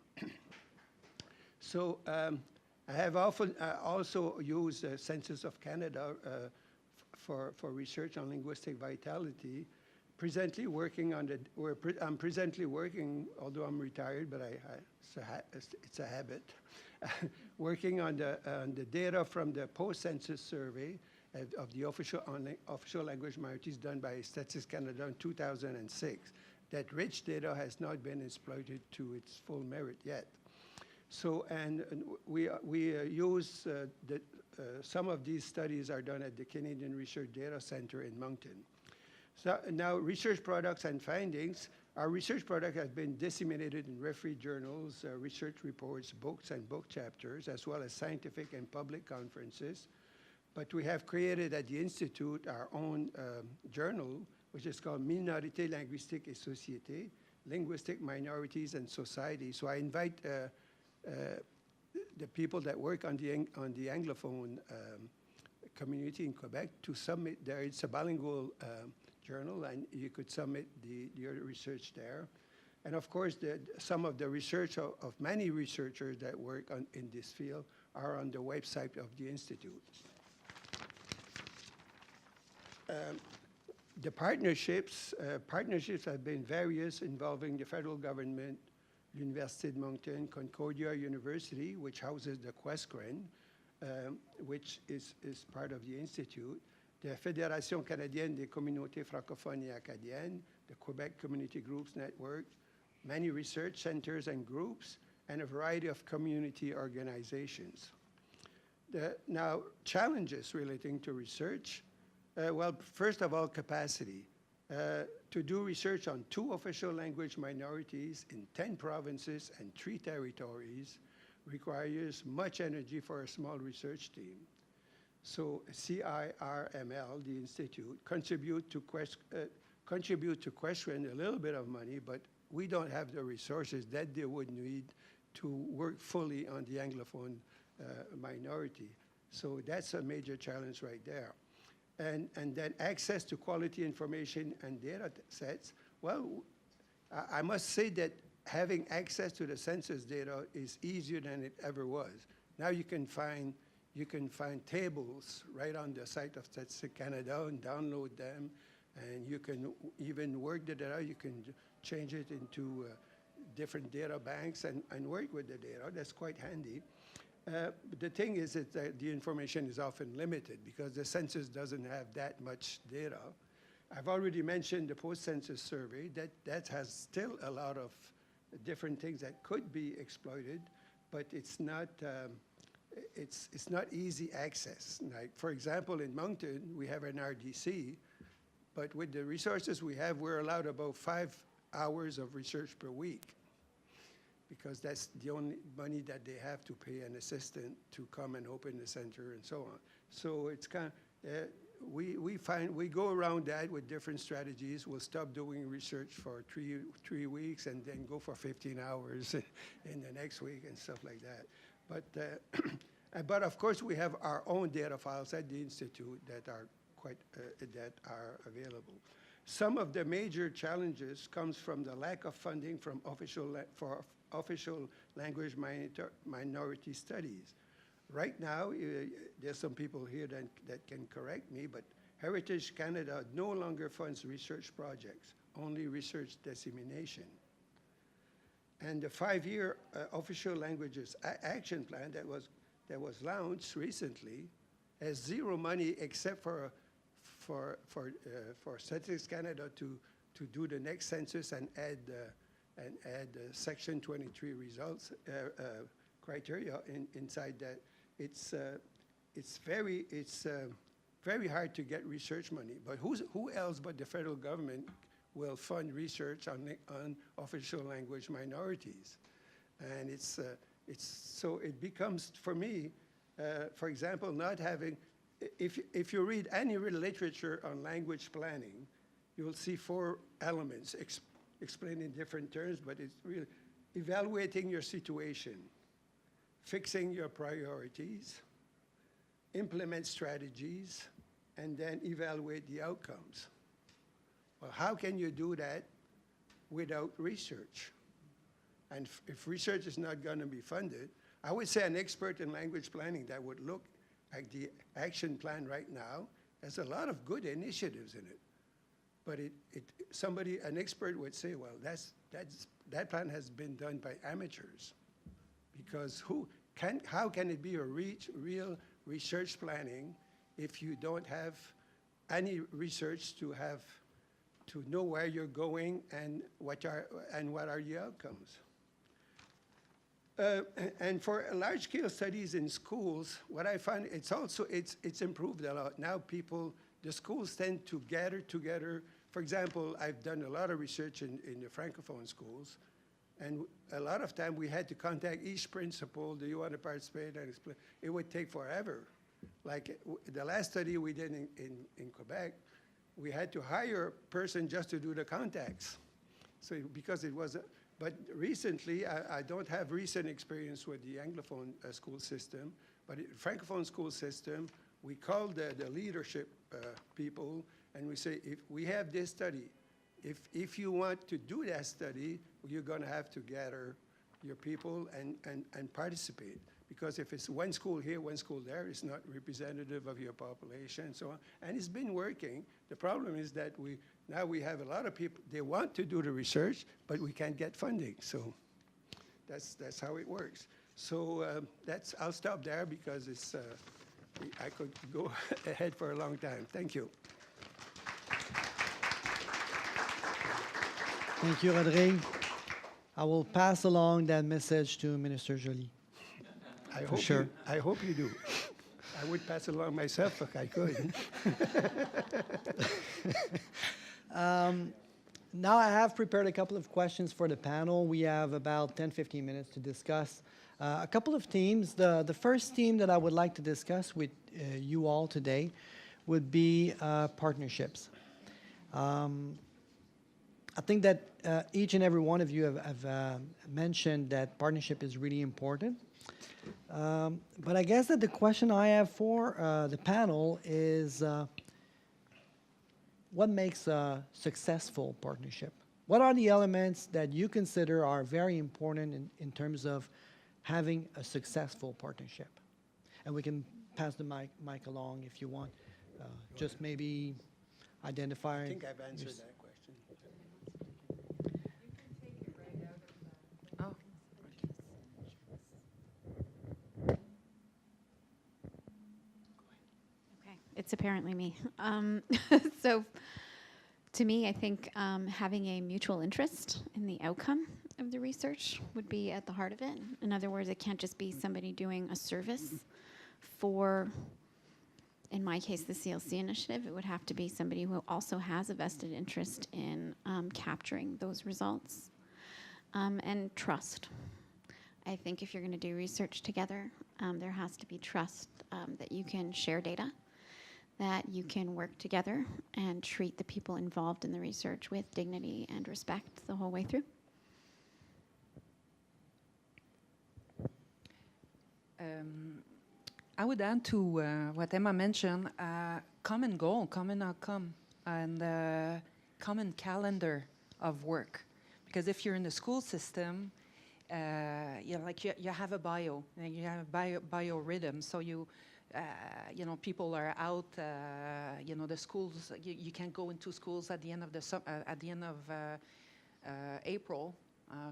So I have often also used Census of Canada for research on linguistic vitality. Presently working on I'm presently working, although I'm retired, but it's a habit, working on the data from the post-census survey of the official language minorities done by Statistics Canada in 2006. That rich data has not been exploited to its full merit yet. So, and we use some of these studies are done at the Canadian Research Data Center in Moncton. So now research products and findings. Our research product has been disseminated in refereed journals, research reports, books, and book chapters, as well as scientific and public conferences. But we have created at the Institute our own journal, which is called Minorités linguistiques et sociétés, Linguistic Minorities and Society. So I invite the people that work on the Anglophone community in Quebec to submit there. It's a bilingual journal, and you could submit your research there. And of course, some of the research of many researchers that work in this field are on the website of the Institute. The partnerships have been various, involving the federal government, Université de Moncton, Concordia University, which houses the QUESCREN, which is part of the Institute, the Fédération canadienne des communautés francophones et acadiennes, the Quebec Community Groups Network, many research centers and groups, and a variety of community organizations. Now, challenges relating to research. Well, first of all, capacity. To do research on 2 official language minorities in 10 provinces and 3 territories requires much energy for a small research team. So CIRML, the Institute, contribute to QUESCREN a little bit of money, but we don't have the resources that they would need to work fully on the Anglophone minority. So that's a major challenge right there. And then access to quality information and data sets. Well, I must say that having access to the census data is easier than it ever was. Now you can find tables right on the site of Statistics Canada and download them, and you can even work the data. You can change it into different data banks and work with the data. That's quite handy. But the thing is that the information is often limited because the census doesn't have that much data. I've already mentioned the post-census survey. That has still a lot of different things that could be exploited, but it's not easy access. Like, for example, in Moncton, we have an RDC, but with the resources we have, we're allowed about 5 hours of research per week, because that's the only money that they have to pay an assistant to come and open the center and so on. So it's kind of, we go around that with different strategies. We'll stop doing research for three weeks and then go for 15 hours in the next week and stuff like that. But of course, we have our own data files at the Institute that are that are available. Some of the major challenges comes from the lack of funding from for official language minority studies. Right now, there's some people here that can correct me, but Heritage Canada no longer funds research projects, only research dissemination. And the 5-year official languages action plan that was launched recently has zero money except for Statistics Canada to do the next census and add Section 23 results criteria inside that. It's very hard to get research money. But who else but the federal government will fund research on official language minorities? And so it becomes, for me, for example, not having. If you read any literature on language planning, you'll see 4 elements explained in different terms, but it's really evaluating your situation, fixing your priorities, implement strategies, and then evaluate the outcomes. Well, how can you do that without research? And if research is not going to be funded, I would say an expert in language planning that would look at the action plan right now, there's a lot of good initiatives in it. But an expert would say, well, that plan has been done by amateurs. Because how can it be a real research planning if you don't have any research to know where you're going and what are the outcomes? And for large-scale studies in schools, what I find it's improved a lot. Now the schools tend to gather together. For example, I've done a lot of research in the Francophone schools, and a lot of time we had to contact each principal. Do you want to participate? And explain. It would take forever. Like the last study we did in Quebec, we had to hire a person just to do the contacts. So because it was. But recently, I don't have recent experience with the Anglophone school system, but Francophone school system, we called the leadership people, and we say, if we have this study, if you want to do that study, you're going to have to gather your people and participate. Because if it's one school here, one school there, it's not representative of your population and so on. And it's been working. The problem is that now we have a lot of people, they want to do the research, but we can't get funding. So that's how it works. So I'll stop there because I could go ahead for a long time. Thank you. Thank you, Rodrigue. I will pass along that message to Minister Joly. I hope you do. I would pass it along myself if I could. Now I have prepared a couple of questions for the panel. We have about 10-15 minutes to discuss a couple of themes. The first theme that I would like to discuss with you all today would be partnerships. I think that each and every one of you have mentioned that partnership is really important. But I guess that the question I have for the panel is what makes a successful partnership? What are the elements that you consider are very important in terms of having a successful partnership? And we can pass the mic along if you want. Just maybe identify. I think I've answered that question. Oh. Okay, it's apparently me. So to me, I think having a mutual interest in the outcome of the research would be at the heart of it. In other words, it can't just be somebody doing a service for, in my case, the CLC initiative. It would have to be somebody who also has a vested interest in capturing those results. And trust. I think if you're going to do research together, there has to be trust that you can share data, that you can work together and treat the people involved in the research with dignity and respect the whole way through. I would add to what Emma mentioned, common goal, common outcome, and common calendar of work. Because if you're in the school system, you have a bio, and you have a biorhythm, so people are out. The schools, you can't go into schools at the end of April.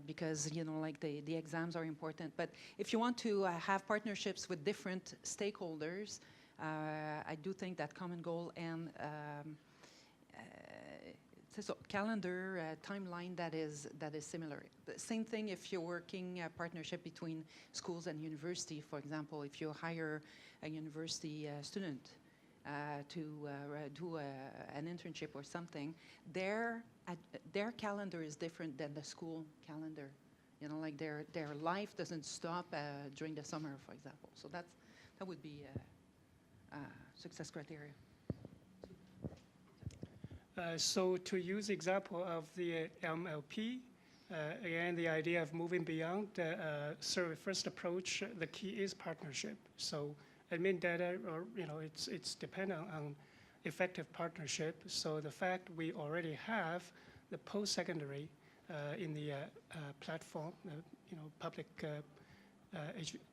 Because the exams are important. But if you want to have partnerships with different stakeholders, I do think that common goal and calendar timeline that is similar. The same thing if you're working a partnership between schools and university. For example, if you hire a university student to do an internship or something, their calendar is different than the school calendar. Their life doesn't stop during the summer, for example. So that would be success criteria. So to use example of the MLP, again, the idea of moving beyond the survey-first approach, the key is partnership. So admin data, it's dependent on effective partnership. So the fact we already have the post-secondary in the platform, public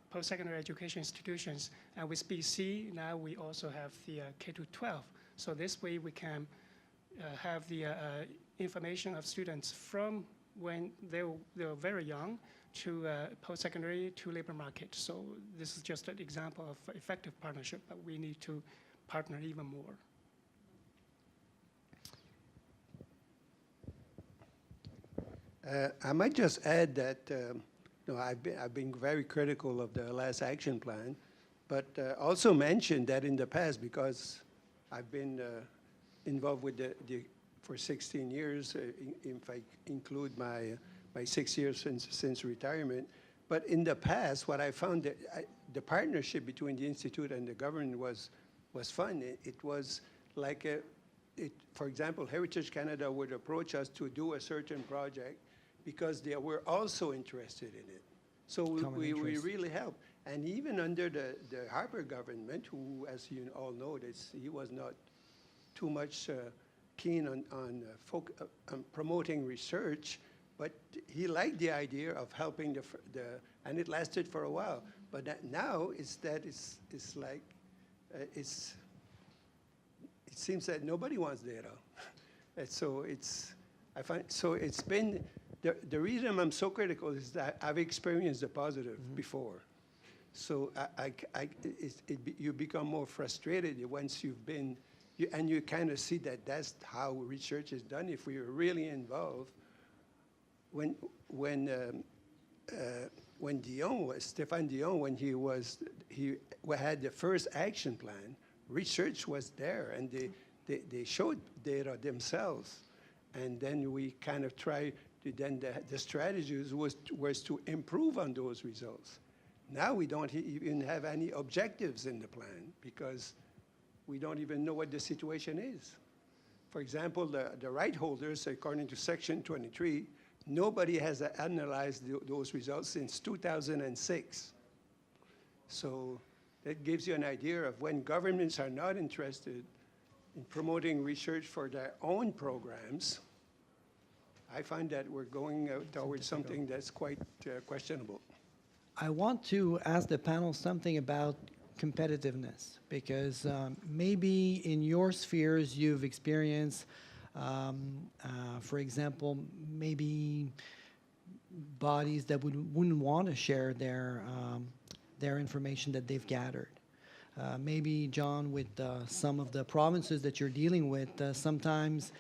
post-secondary education institutions, and with BC now we also have the K-12. So this way we can have the information of students from when they were very young to post-secondary to labor market. So this is just an example of effective partnership, but we need to partner even more. I might just add that I've been very critical of the last action plan, but also mention that in the past, because I've been involved with for 16 years, if I include my 6 years since retirement. But in the past, what I found that the partnership between the institute and the government was fun. It was like for example, Heritage Canada would approach us to do a certain project because they were also interested in it. So we really helped. And even under the Harper government, who, as you all know, he was not too much keen on promoting research, but he liked the idea of helping and it lasted for a while. But now it seems that nobody wants data. And so it's been, the reason I'm so critical is that I've experienced the positive before. So you become more frustrated once you've been, and you kind of see that that's how research is done. If we are really involved, when Stéphane Dion, when he had the first action plan, research was there, and they showed data themselves, and then we kind of tried to. Then the strategies was to improve on those results. Now we don't even have any objectives in the plan because we don't even know what the situation is. For example, the right holders, according to Section 23, nobody has analyzed those results since 2006. So that gives you an idea of when governments are not interested in promoting research for their own programs. I find that we're going towards something that's quite questionable. I want to ask the panel something about competitiveness, because maybe in your spheres you've experienced, for example, maybe bodies that wouldn't want to share their information that they've gathered. Maybe, John, with some of the provinces that you're dealing with, sometimes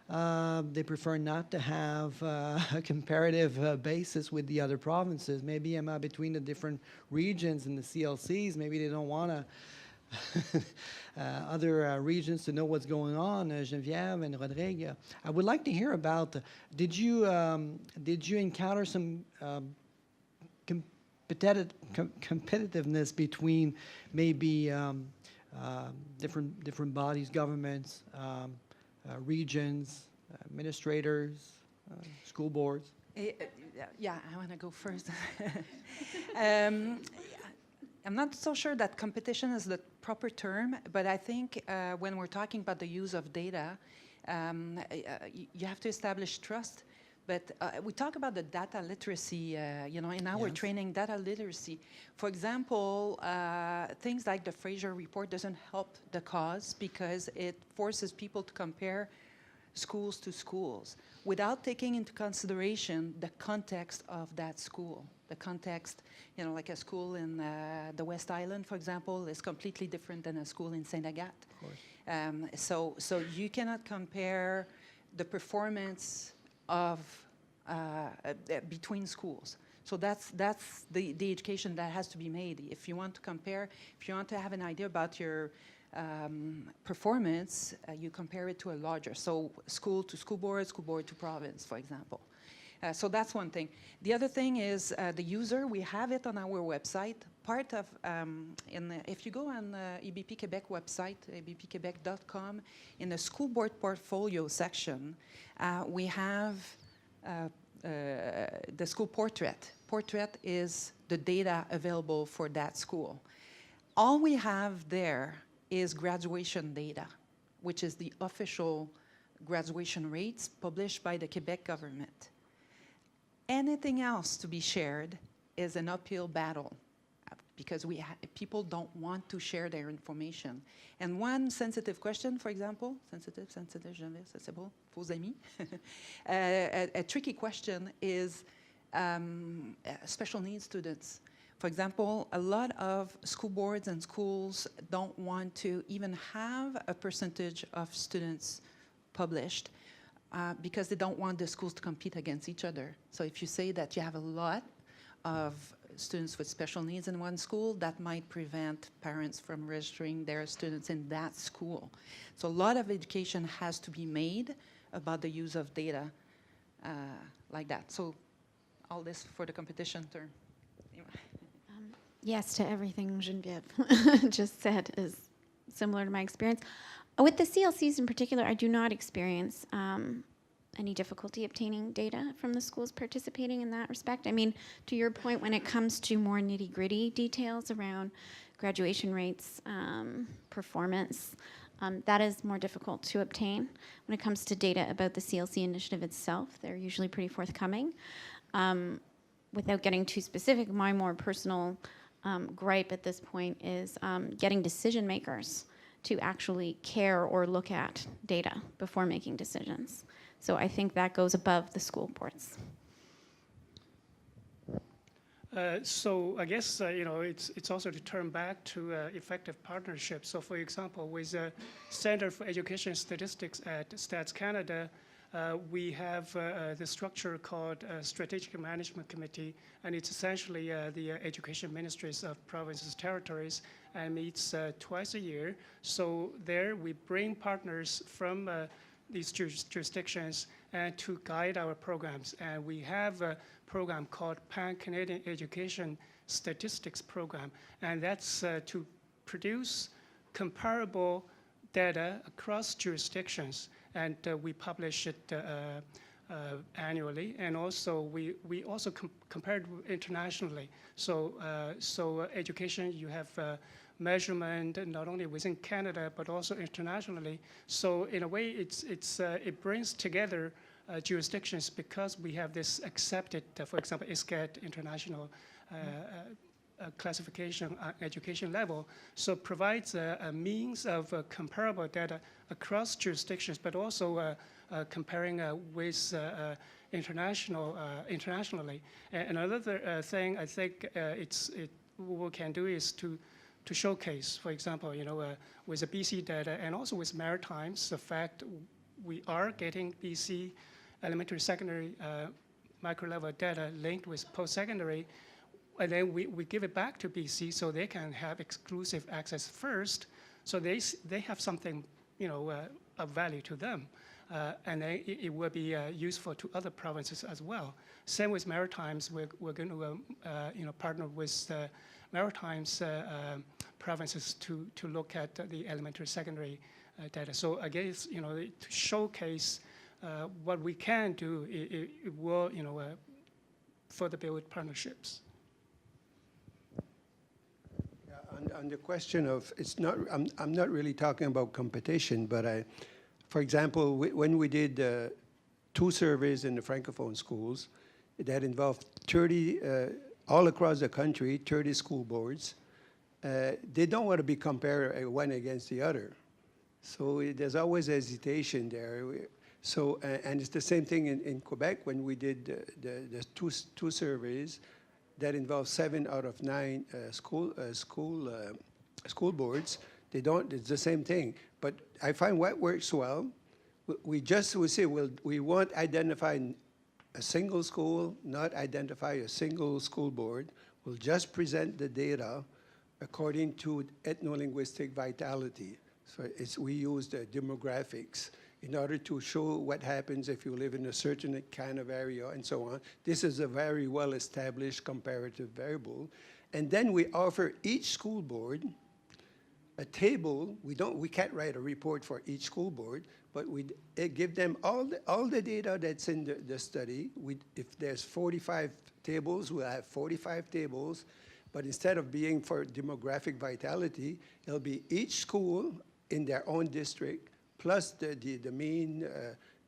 they prefer not to have a comparative basis with the other provinces. Maybe between the different regions and the CLCs, maybe they don't want other regions to know what's going on, Geneviève and Rodrigue. I would like to hear about, did you encounter some competitiveness between maybe different bodies, governments, regions, administrators, school boards? Yeah, I want to go first. I'm not so sure that competition is the proper term, but I think when we're talking about the use of data, you have to establish trust. But we talk about the data literacy, in our training, data literacy. For example, things like the Fraser report doesn't help the cause because it forces people to compare schools to schools without taking into consideration the context of that school. The context, like a school in the West Island, for example, is completely different than a school in Saint-Agathe. So you cannot compare the performance of between schools. So that's the education that has to be made. If you want to compare, if you want to have an idea about your performance, you compare it to a larger. So school to school board to province, for example. So that's one thing. The other thing is the user. We have it on our website. Part of, if you go on the EBP Quebec website, ebpquebec.com, in the school board portfolio section, we have the school portrait. Portrait is the data available for that school. All we have there is graduation data, which is the official graduation rates published by the Quebec government. Anything else to be shared is an uphill battle because people don't want to share their information. And one sensitive question, for example, sensitive, Geneviève, c'est bon, vos amis. A tricky question is special needs students. For example, a lot of school boards and schools don't want to even have a percentage of students published because they don't want the schools to compete against each other. So if you say that you have a lot of students with special needs in one school, that might prevent parents from registering their students in that school. So a lot of education has to be made about the use of data like that. So all this for the competition term. Yes, to everything Geneviève just said is similar to my experience. With the CLCs in particular, I do not experience any difficulty obtaining data from the schools participating in that respect. I mean, to your point, when it comes to more nitty-gritty details around graduation rates, performance, That is more difficult to obtain. When it comes to data about the CLC initiative itself, they're usually pretty forthcoming. Without getting too specific, my more personal gripe at this point is getting decision makers to actually care or look at data before making decisions. So I think that goes above the school boards. So I guess it's also to turn back to effective partnerships. So for example, with the Center for Education Statistics at Stats Canada, we have the structure called Strategic Management Committee, and it's essentially the education ministries of provinces, territories, and meets twice a year. So there we bring partners from these jurisdictions and to guide our programs. And we have a program called Pan-Canadian Education Statistics Program, and that's to produce comparable data across jurisdictions. And we publish it annually, and also we also compared internationally. So education, you have measurement not only within Canada but also internationally. So in a way, it brings together jurisdictions because we have this accepted, for example, ISCAT international classification education level. So provides a means of comparable data across jurisdictions, but also comparing with internationally. And another thing I think what we can do is to showcase, for example, with the BC data and also with Maritimes, the fact we are getting BC elementary, secondary, micro-level data linked with post-secondary, and then we give it back to BC so they can have exclusive access first, so they have something, of value to them, and then it will be useful to other provinces as well. Same with Maritimes, we're going to partner with Maritimes provinces to look at the elementary, secondary data. So I guess, to showcase what we can do, it will, further build partnerships. On the question of, I'm not really talking about competition, but for example, when we did 2 surveys in the Francophone schools that involved 30, all across the country, 30 school boards, they don't want to be compared one against the other. So there's always hesitation there. So, and it's the same thing in Quebec when we did the two surveys that involve 7 out of 9 school boards. They don't. It's the same thing. But I find what works well. We say we won't identify a single school, not identify a single school board. We'll just present the data according to ethno-linguistic vitality. So we use the demographics in order to show what happens if you live in a certain kind of area and so on. This is a very well-established comparative variable. And then we offer each school board a table. We can't write a report for each school board, but we give them all the data that's in the study. If there's 45 tables, we'll have 45 tables, but instead of being for demographic vitality, it'll be each school in their own district, plus the mean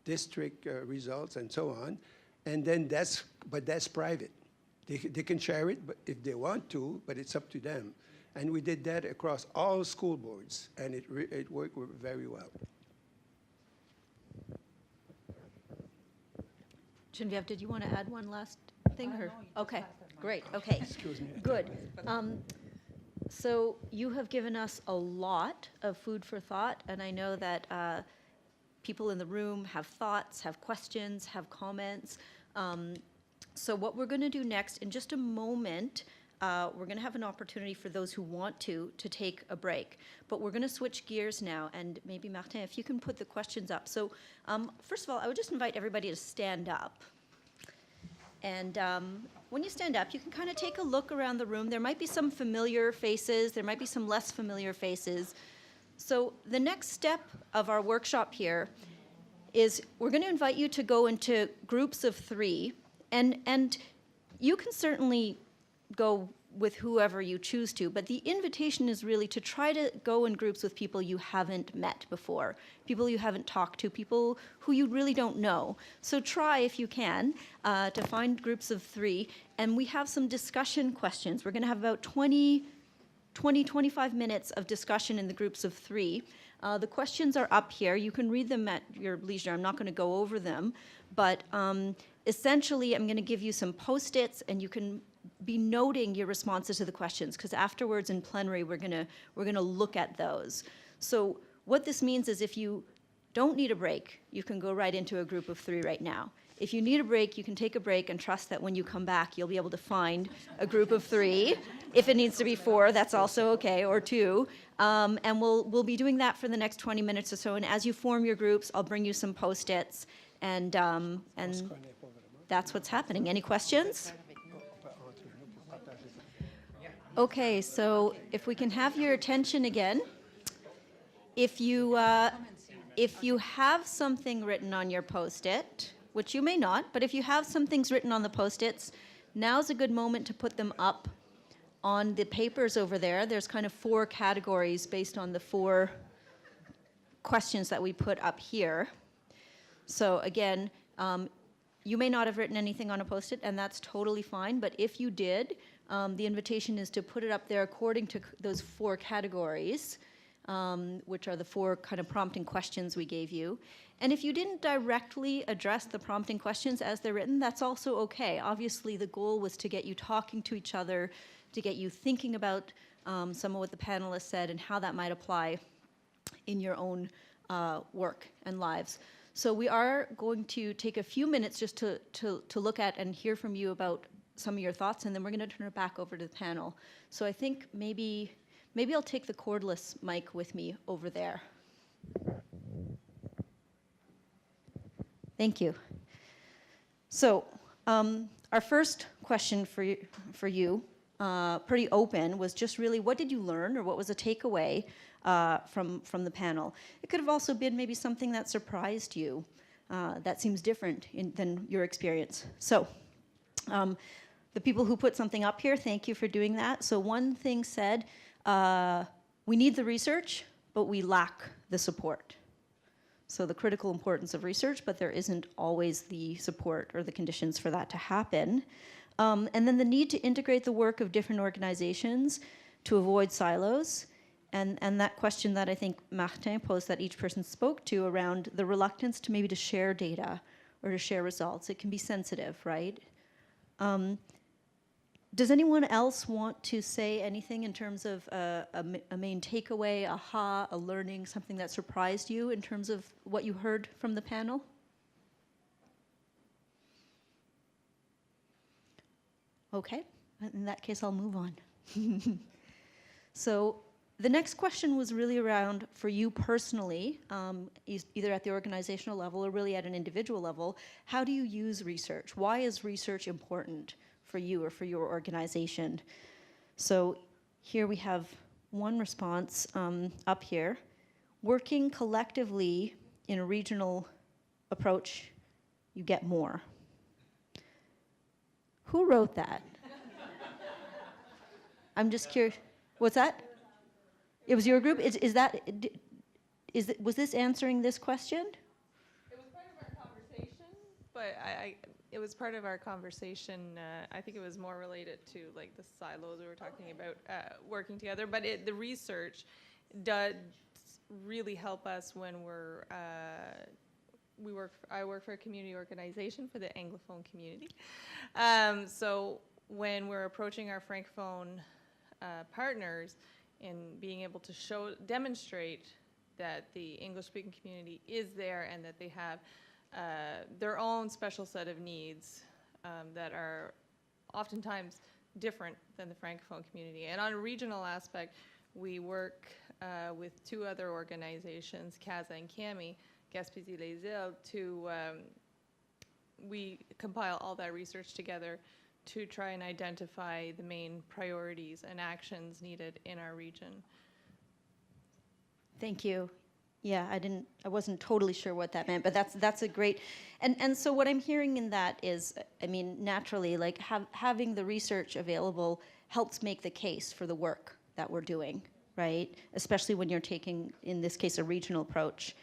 district results and so on. And then that's private. They can share it but if they want to, but it's up to them. And we did that across all school boards, and it worked very well. Geneviève, did you want to add one last thing? Okay, great, okay. Excuse me. Good. So you have given us a lot of food for thought, and I know that people in the room have thoughts, have questions, have comments. So what we're going to do next, in just a moment, we're going to have an opportunity for those who want to take a break. But we're going to switch gears now, and maybe Martin, if you can put the questions up. So first of all, I would just invite everybody to stand up. And when you stand up, you can kind of take a look around the room. There might be some familiar faces. There might be some less familiar faces. So the next step of our workshop here is we're going to invite you to go into groups of 3. And you can certainly go with whoever you choose to, but the invitation is really to try to go in groups with people you haven't met before, people you haven't talked to, people who you really don't know. So try, if you can, to find groups of 3, and we have some discussion questions. We're going to have about 25 minutes of discussion in the groups of 3. The questions are up here. You can read them at your leisure. I'm not going to go over them, but essentially I'm going to give you some post-its, and you can be noting your responses to the questions, because afterwards in plenary we're gonna look at those. So what this means is if you don't need a break, you can go right into a group of 3 right now. If you need a break, you can take a break and trust that when you come back, you'll be able to find a group of 3. If it needs to be 4, that's also okay, or 2. And we'll be doing that for the next 20 minutes or so. And as you form your groups, I'll bring you some post-its, and that's what's happening. Any questions? Okay, so if we can have your attention again. If you have something written on your post-it, which you may not, but if you have some things written on the post-its, now's a good moment to put them up on the papers over there. There's kind of 4 categories based on the 4 questions that we put up here. So again, you may not have written anything on a post-it, and that's totally fine, but if you did, the invitation is to put it up there according to those 4 categories, which are the 4 kind of prompting questions we gave you. And if you didn't directly address the prompting questions as they're written, that's also okay. Obviously, the goal was to get you talking to each other, to get you thinking about some of what the panelists said and how that might apply in your own work and lives. So we are going to take a few minutes just to look at and hear from you about some of your thoughts, and then we're going to turn it back over to the panel. So I think maybe I'll take the cordless mic with me over there. Thank you. So our first question for you, pretty open, was just really what did you learn, or what was a takeaway from the panel? It could have also been maybe something that surprised you, that seems different than your experience. So the people who put something up here, thank you for doing that. So one thing said, we need the research, but we lack the support. So the critical importance of research, but there isn't always the support or the conditions for that to happen. And then the need to integrate the work of different organizations to avoid silos. And that question that I think Martin posed that each person spoke to around the reluctance to maybe to share data or to share results. It can be sensitive, right? Does anyone else want to say anything in terms of a main takeaway, aha, a learning, something that surprised you in terms of what you heard from the panel? Okay, in that case, I'll move on. So the next question was really around, for you personally, either at the organizational level or really at an individual level, how do you use research? Why is research important for you or for your organization? So here we have one response up here. Working collectively in a regional approach, you get more. Who wrote that? I'm just curious. What's that? It was your group? Was this answering this question? It was part of our conversation, but it was part of our conversation. I think it was more related to like the silos we were talking about, working together. But the research does really help us when I work for a community organization for the Anglophone community. So when we're approaching our Francophone partners and being able to demonstrate that the English-speaking community is there and that they have their own special set of needs that are oftentimes different than the Francophone community. And on a regional aspect, we work with 2 other organizations, CASA and CAMI, Gaspésie Les Îles, we compile all that research together to try and identify the main priorities and actions needed in our region. Thank you. Yeah, I wasn't totally sure what that meant, but that's a great, and so what I'm hearing in that is, I mean, naturally, like having the research available helps make the case for the work that we're doing, right? Especially when you're taking, in this case, a regional approach.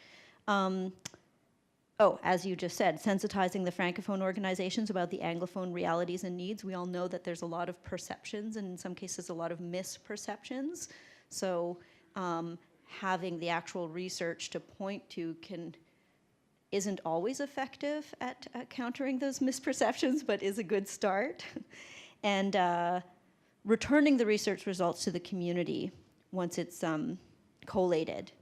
As you just said, sensitizing the Francophone organizations about the Anglophone realities and needs. We all know that there's a lot of perceptions, and in some cases a lot of misperceptions. So having the actual research to point to isn't always effective at countering those misperceptions, but is a good start. And returning the research results to the community once it's collated.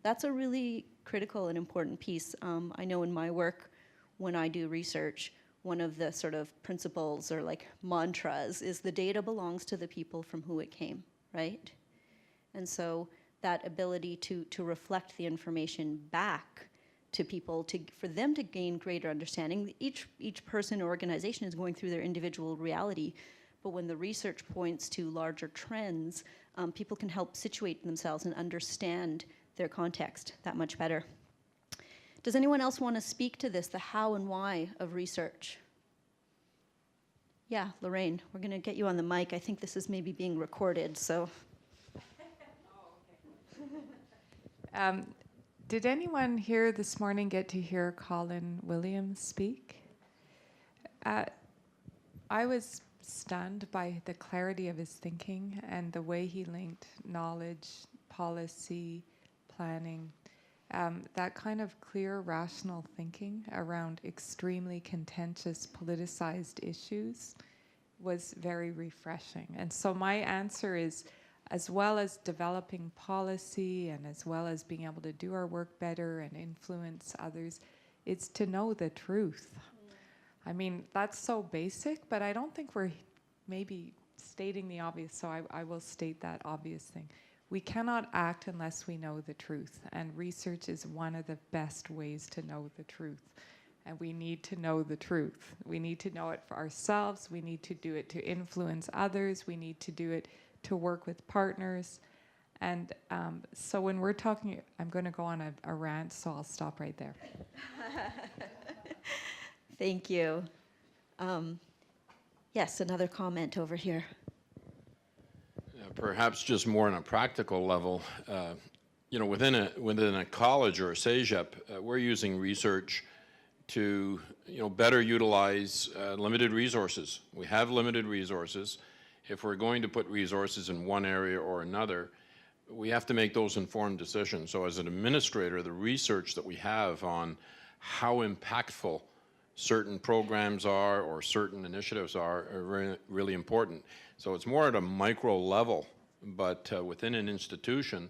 That's a really critical and important piece. I know in my work, when I do research, one of the sort of principles or like mantras is the data belongs to the people from who it came, right? And so that ability to reflect the information back to people, for them to gain greater understanding. Each person or organization is going through their individual reality, but when the research points to larger trends, people can help situate themselves and understand their context that much better. Does anyone else want to speak to this, the how and why of research? Yeah, Lorraine, we're going to get you on the mic. I think this is maybe being recorded, so. Did anyone here this morning get to hear Colin Williams speak? I was stunned by the clarity of his thinking and the way he linked knowledge, policy, planning, that kind of clear, rational thinking around extremely contentious, politicized issues was very refreshing. And so my answer is, as well as developing policy and as well as being able to do our work better and influence others, it's to know the truth. I mean, that's so basic, but I don't think we're maybe stating the obvious, so I will state that obvious thing. We cannot act unless we know the truth, and research is one of the best ways to know the truth. And we need to know the truth. We need to know it for ourselves. We need to do it to influence others. We need to do it to work with partners. And so when we're talking, I'm going to go on a rant, so I'll stop right there. Thank you. Yes, another comment over here. Perhaps just more on a practical level, you know, within a college or a CEGEP, we're using research to, you know, better utilize limited resources. We have limited resources. If we're going to put resources in one area or another, we have to make those informed decisions. So as an administrator, the research that we have on how impactful certain programs are or certain initiatives are really important. So it's more at a micro level, but within an institution,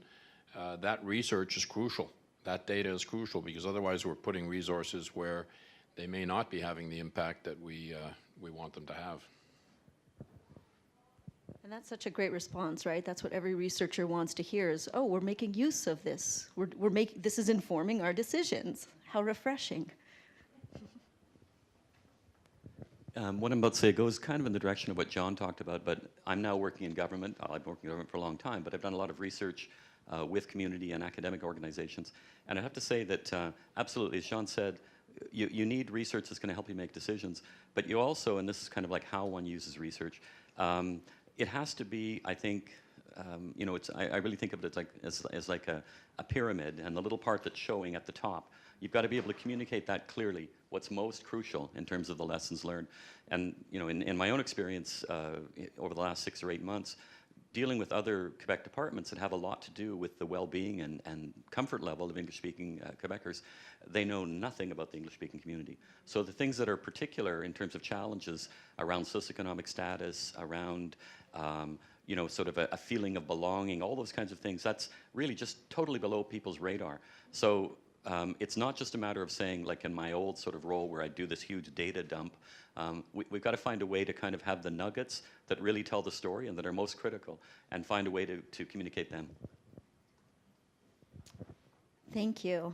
that research is crucial. That data is crucial, because otherwise we're putting resources where they may not be having the impact that we want them to have. And that's such a great response, right? That's what every researcher wants to hear is, oh, we're making use of this. This is informing our decisions. How refreshing. What I'm about to say goes kind of in the direction of what John talked about, but I'm now working in government. I've been working in government for a long time, but I've done a lot of research with community and academic organizations. And I have to say that absolutely, as John said, you need research that's going to help you make decisions, but you also, and this is kind of like how one uses research, it has to be, I think, you know, I really think of it as like a pyramid, and the little part that's showing at the top, you've got to be able to communicate that clearly, what's most crucial in terms of the lessons learned. And, you know, in my own experience over the last 6 or 8 months, dealing with other Quebec departments that have a lot to do with the well-being and comfort level of English-speaking Quebecers, they know nothing about the English-speaking community. So the things that are particular in terms of challenges around socioeconomic status, around you know, sort of a feeling of belonging, all those kinds of things, that's really just totally below people's radar. So it's not just a matter of saying, like in my old sort of role where I do this huge data dump, we've got to find a way to kind of have the nuggets that really tell the story and that are most critical, and find a way to communicate them. Thank you.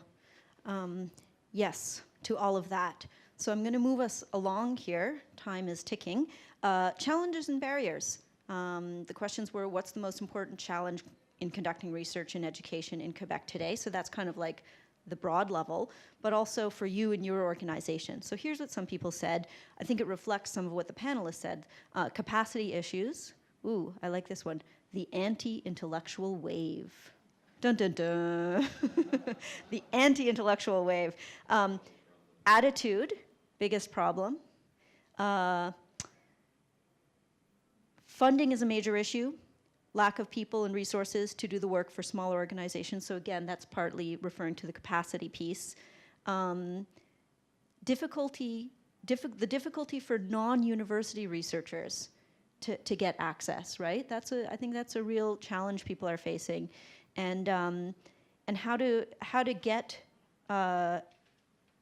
Yes, to all of that. So I'm going to move us along here. Time is ticking. Challenges and barriers. The questions were, what's the most important challenge in conducting research in education in Quebec today. So that's kind of like the broad level, but also for you and your organization. So here's what some people said. I think it reflects some of what the panelists said. Capacity issues. Ooh, I like this one. The anti-intellectual wave. Dun, dun, dun. The anti-intellectual wave. Attitude, biggest problem. Funding is a major issue. Lack of people and resources to do the work for smaller organizations. So again, that's partly referring to the capacity piece. The difficulty for non-university researchers to get access, right? I think that's a real challenge people are facing. And how to get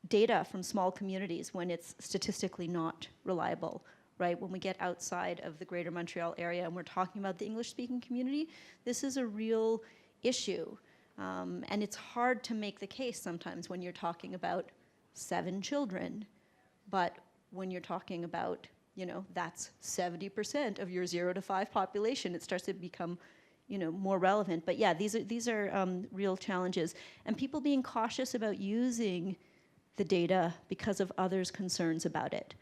data from small communities when it's statistically not reliable, right? When we get outside of the Greater Montreal area and we're talking about the English-speaking community, this is a real issue. And it's hard to make the case sometimes when you're talking about 7 children. But when you're talking about, that's 70% of your 0 to 5 population, it starts to become, more relevant. But yeah, these are real challenges. And people being cautious about using the data because of others' concerns about it.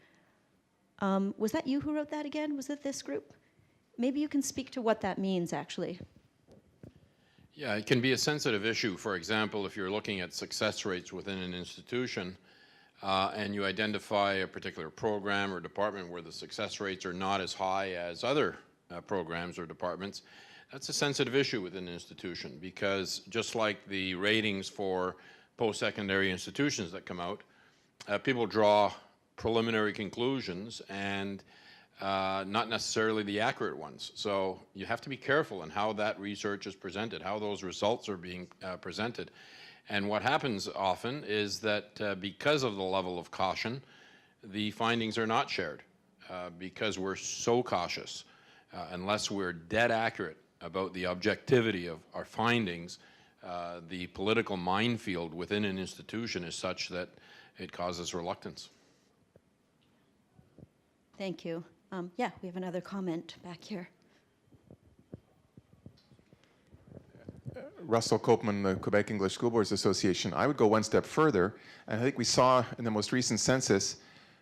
Was that you who wrote that again? Was it this group? Maybe you can speak to what that means, actually. Yeah, it can be a sensitive issue. For example, if you're looking at success rates within an institution and you identify a particular program or department where the success rates are not as high as other programs or departments, that's a sensitive issue within an institution, because just like the ratings for post-secondary institutions that come out, people draw preliminary conclusions and not necessarily the accurate ones. So you have to be careful in how that research is presented, how those results are being presented. And what happens often is that because of the level of caution, the findings are not shared because we're so cautious. Unless we're dead accurate about the objectivity of our findings, the political minefield within an institution is such that it causes reluctance. Thank you. Yeah, we have another comment back here. Russell Copeman, the Quebec English School Boards Association. I would go one step further, and I think we saw in the most recent census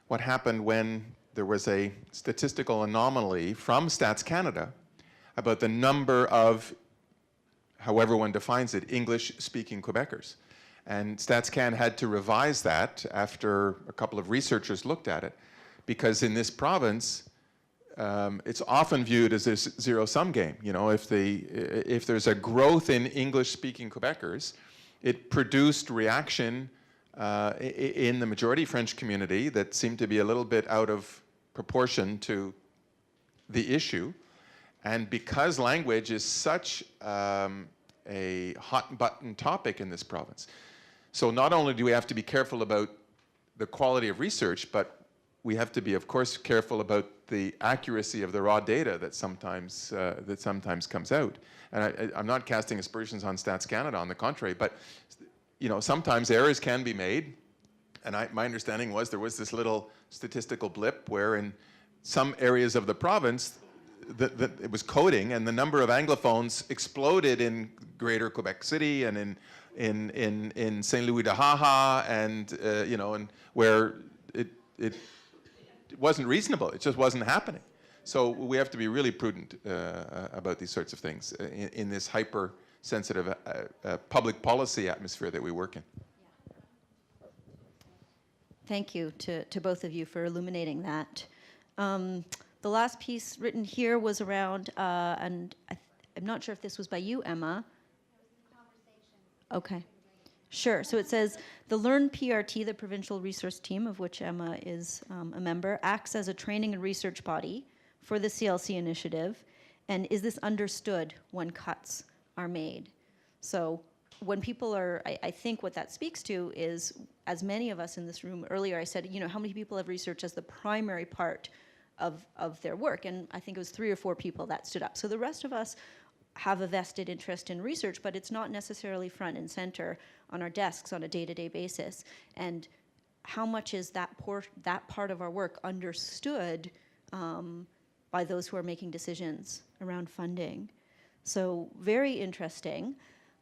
what happened when there was a statistical anomaly from Stats Canada about the number of, however one defines it, English-speaking Quebecers. And Stats Can had to revise that after a couple of researchers looked at it, because in this province, it's often viewed as a zero-sum game. If there's a growth in English-speaking Quebecers, it produced reaction in the majority French community that seemed to be a little bit out of proportion to the issue. And because language is such a hot-button topic in this province, so not only do we have to be careful about the quality of research, but we have to be, of course, careful about the accuracy of the raw data that sometimes comes out. And I'm not casting aspersions on Stats Canada, on the contrary, but sometimes errors can be made. And my understanding was there was this little statistical blip where in some areas of the province it was coding, and the number of Anglophones exploded in Greater Quebec City and in St. Louis de Haha, and and where it wasn't reasonable. It just wasn't happening. So we have to be really prudent about these sorts of things in this hypersensitive public policy atmosphere that we work in. Thank you to both of you for illuminating that. The last piece written here was around, and I'm not sure if this was by you, Emma. Okay. Sure. So it says, the Learn PRT, the provincial resource team, of which Emma is a member, acts as a training and research body for the CLC initiative. And is this understood when cuts are made? So when people are, I think what that speaks to is, as many of us in this room earlier, I said, how many people have research as the primary part of their work? And I think it was 3 or 4 people that stood up. So the rest of us have a vested interest in research, but it's not necessarily front and center on our desks on a day-to-day basis. And how much is that part of our work understood by those who are making decisions around funding? So very interesting.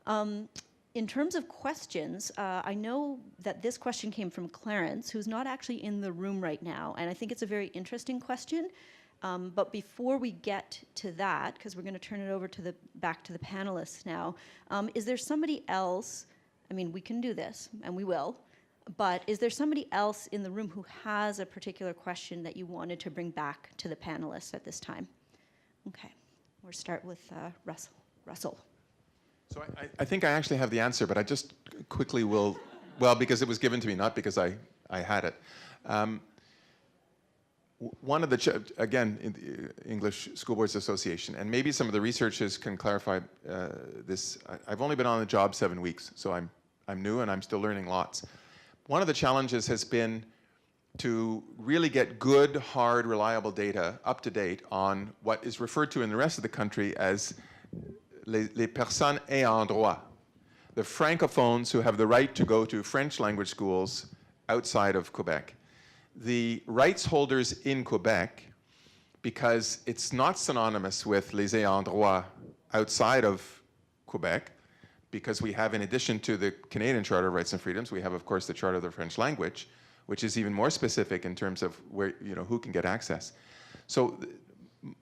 In terms of questions, I know that this question came from Clarence, who's not actually in the room right now, and I think it's a very interesting question. But before we get to that, because we're going to turn it over to back to the panelists now, is there somebody else, I mean, we can do this, and we will, but is there somebody else in the room who has a particular question that you wanted to bring back to the panelists at this time? Okay, we'll start with Russell. So I think I actually have the answer, but I just quickly will, well, because it was given to me, not because I had it. One of the, again, in the English School Boards Association, and maybe some of the researchers can clarify this. I've only been on the job 7 weeks, so I'm new and I'm still learning lots. One of the challenges has been to really get good, hard, reliable data up to date on what is referred to in the rest of the country as les personnes ayant droit, the francophones who have the right to go to French language schools outside of Quebec. The rights holders in Quebec, because it's not synonymous with les ayants droit outside of Quebec, because we have, in addition to the Canadian Charter of Rights and Freedoms, we have, of course, the Charter of the French Language, which is even more specific in terms of where, who can get access. So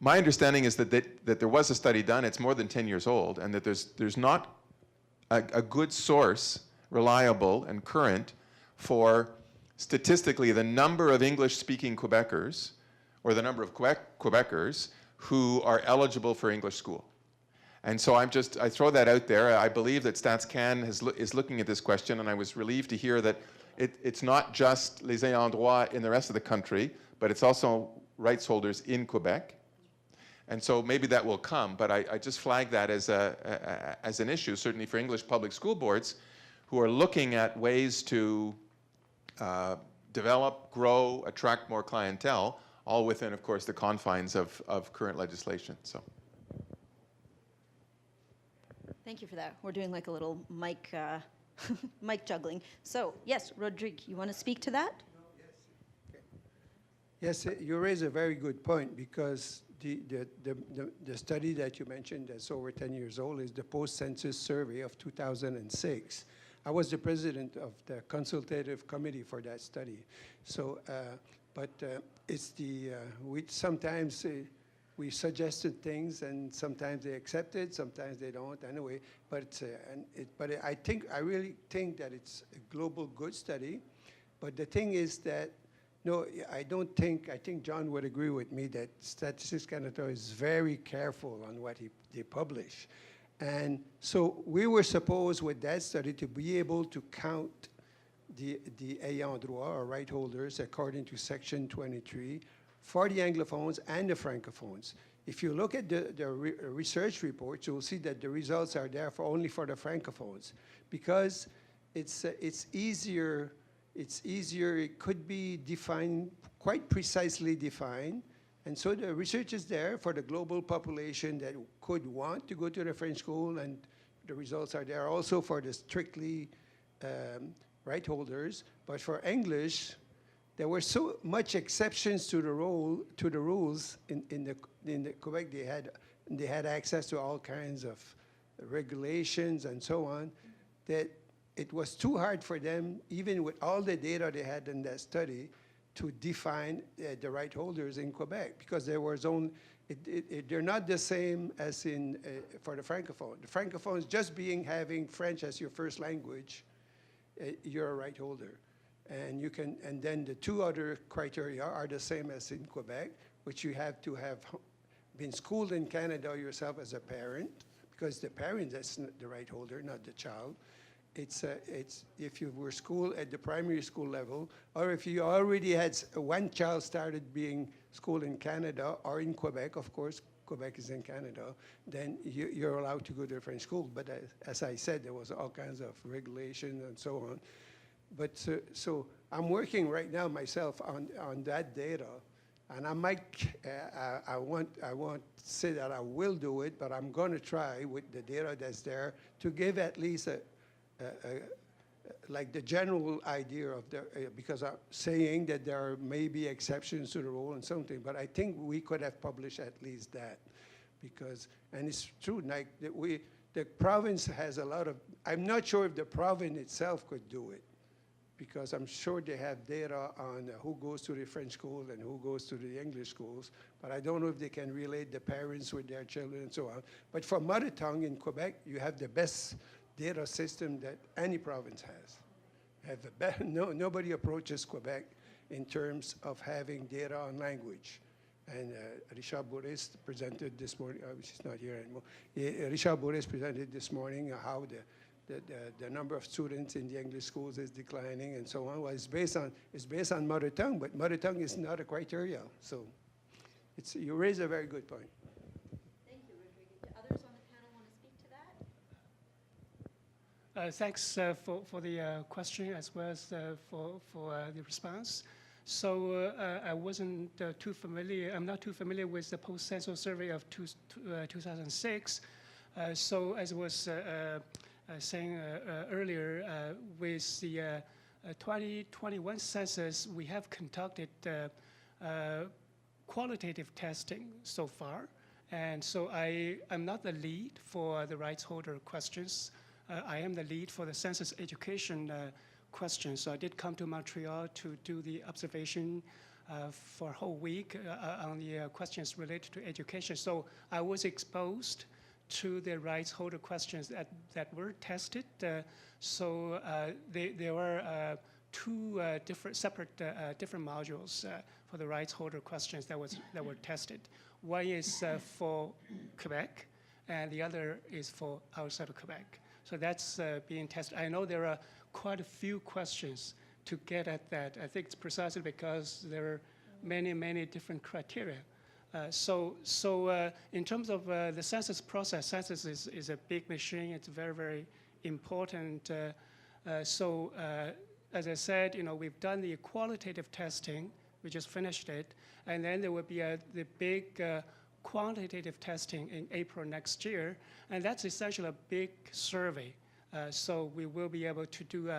my understanding is that there was a study done, it's more than 10 years old, and that there's not a good source, reliable and current, for statistically the number of English-speaking Quebecers, or the number of Quebecers who are eligible for English school. And so I throw that out there. I believe that StatsCan is looking at this question, and I was relieved to hear that it's not just les ayants droit in the rest of the country, but it's also rights holders in Quebec. And so maybe that will come, but I just flag that as an issue, certainly for English public school boards who are looking at ways to develop, grow, attract more clientele, all within, of course, the confines of current legislation. So. Thank you for that. We're doing like a little mic, mic juggling. So, yes, Rodrigue, you want to speak to that? Yes, you raise a very good point, because the study that you mentioned that's over 10 years old is the post-census survey of 2006. I was the president of the consultative committee for that study. So, it's we sometimes we suggested things, and sometimes they accept it, sometimes they don't. Anyway, but I really think that it's a global good study. But the thing is that, no, I think John would agree with me that Statistics Canada is very careful on what they publish. And so we were supposed with that study to be able to count the ayants droit, or right holders, according to Section 23, for the Anglophones and the Francophones. If you look at the research reports, you'll see that the results are there only for the Francophones, because it's easier. It could be defined, quite precisely defined. And so the research is there for the global population that could want to go to the French school, and the results are there also for the strictly right holders. But for English, there were so much exceptions to the rules in the Quebec. They had access to all kinds of regulations and so on, that it was too hard for them, even with all the data they had in that study, to define the right holders in Quebec, because there was they're not the same as in for the Francophone. The Francophones, just having French as your first language, you're a right holder. And then the two other criteria are the same as in Quebec, which you have to have been schooled in Canada yourself as a parent, because the parent is the right holder, not the child. It's if you were schooled at the primary school level, or if you already had one child started being schooled in Canada or in Quebec, of course, Quebec is in Canada, then you're allowed to go to a French school. But as I said, there was all kinds of regulations and so on. But so I'm working right now myself on that data, and I won't say that I will do it, but I'm going to try with the data that's there to give at least like the general idea of because I'm saying that there may be exceptions to the rule and something, but I think we could have published at least that, because, and it's true, like the province has a lot of, I'm not sure if the province itself could do it, because I'm sure they have data on who goes to the French school and who goes to the English schools, but I don't know if they can relate the parents with their children and so on. But for mother tongue in Quebec, you have the best data system that any province has. Nobody approaches Quebec in terms of having data on language. And Richard Bourris presented this morning, she's not here anymore. Richard Bourris presented this morning how the number of students in the English schools is declining and so on. Well, it's based on mother tongue, but mother tongue is not a criteria. So you raise a very good point. Thank you, Rodrigue. Do others on the panel want to speak to that? Thanks for the question as well as for the response. So I wasn't too familiar, I'm not too familiar with the post-census survey of 2006. So as I was saying earlier, with the 2021 census, we have conducted qualitative testing so far. And so I'm not the lead for the rights holder questions. I am the lead for the census education questions. So I did come to Montreal to do the observation for a whole week on the questions related to education. So I was exposed to the rights holder questions that were tested. So there were two separate modules for the rights holder questions that were tested. One is for Quebec, and the other is for outside of Quebec. So that's being tested. I know there are quite a few questions to get at that. I think it's precisely because there are many different criteria. So in terms of the census process, census is a big machine. It's very important. So as I said, we've done the qualitative testing. We just finished it. And then there will be the big quantitative testing in April next year. And that's essentially a big survey. So we will be able to do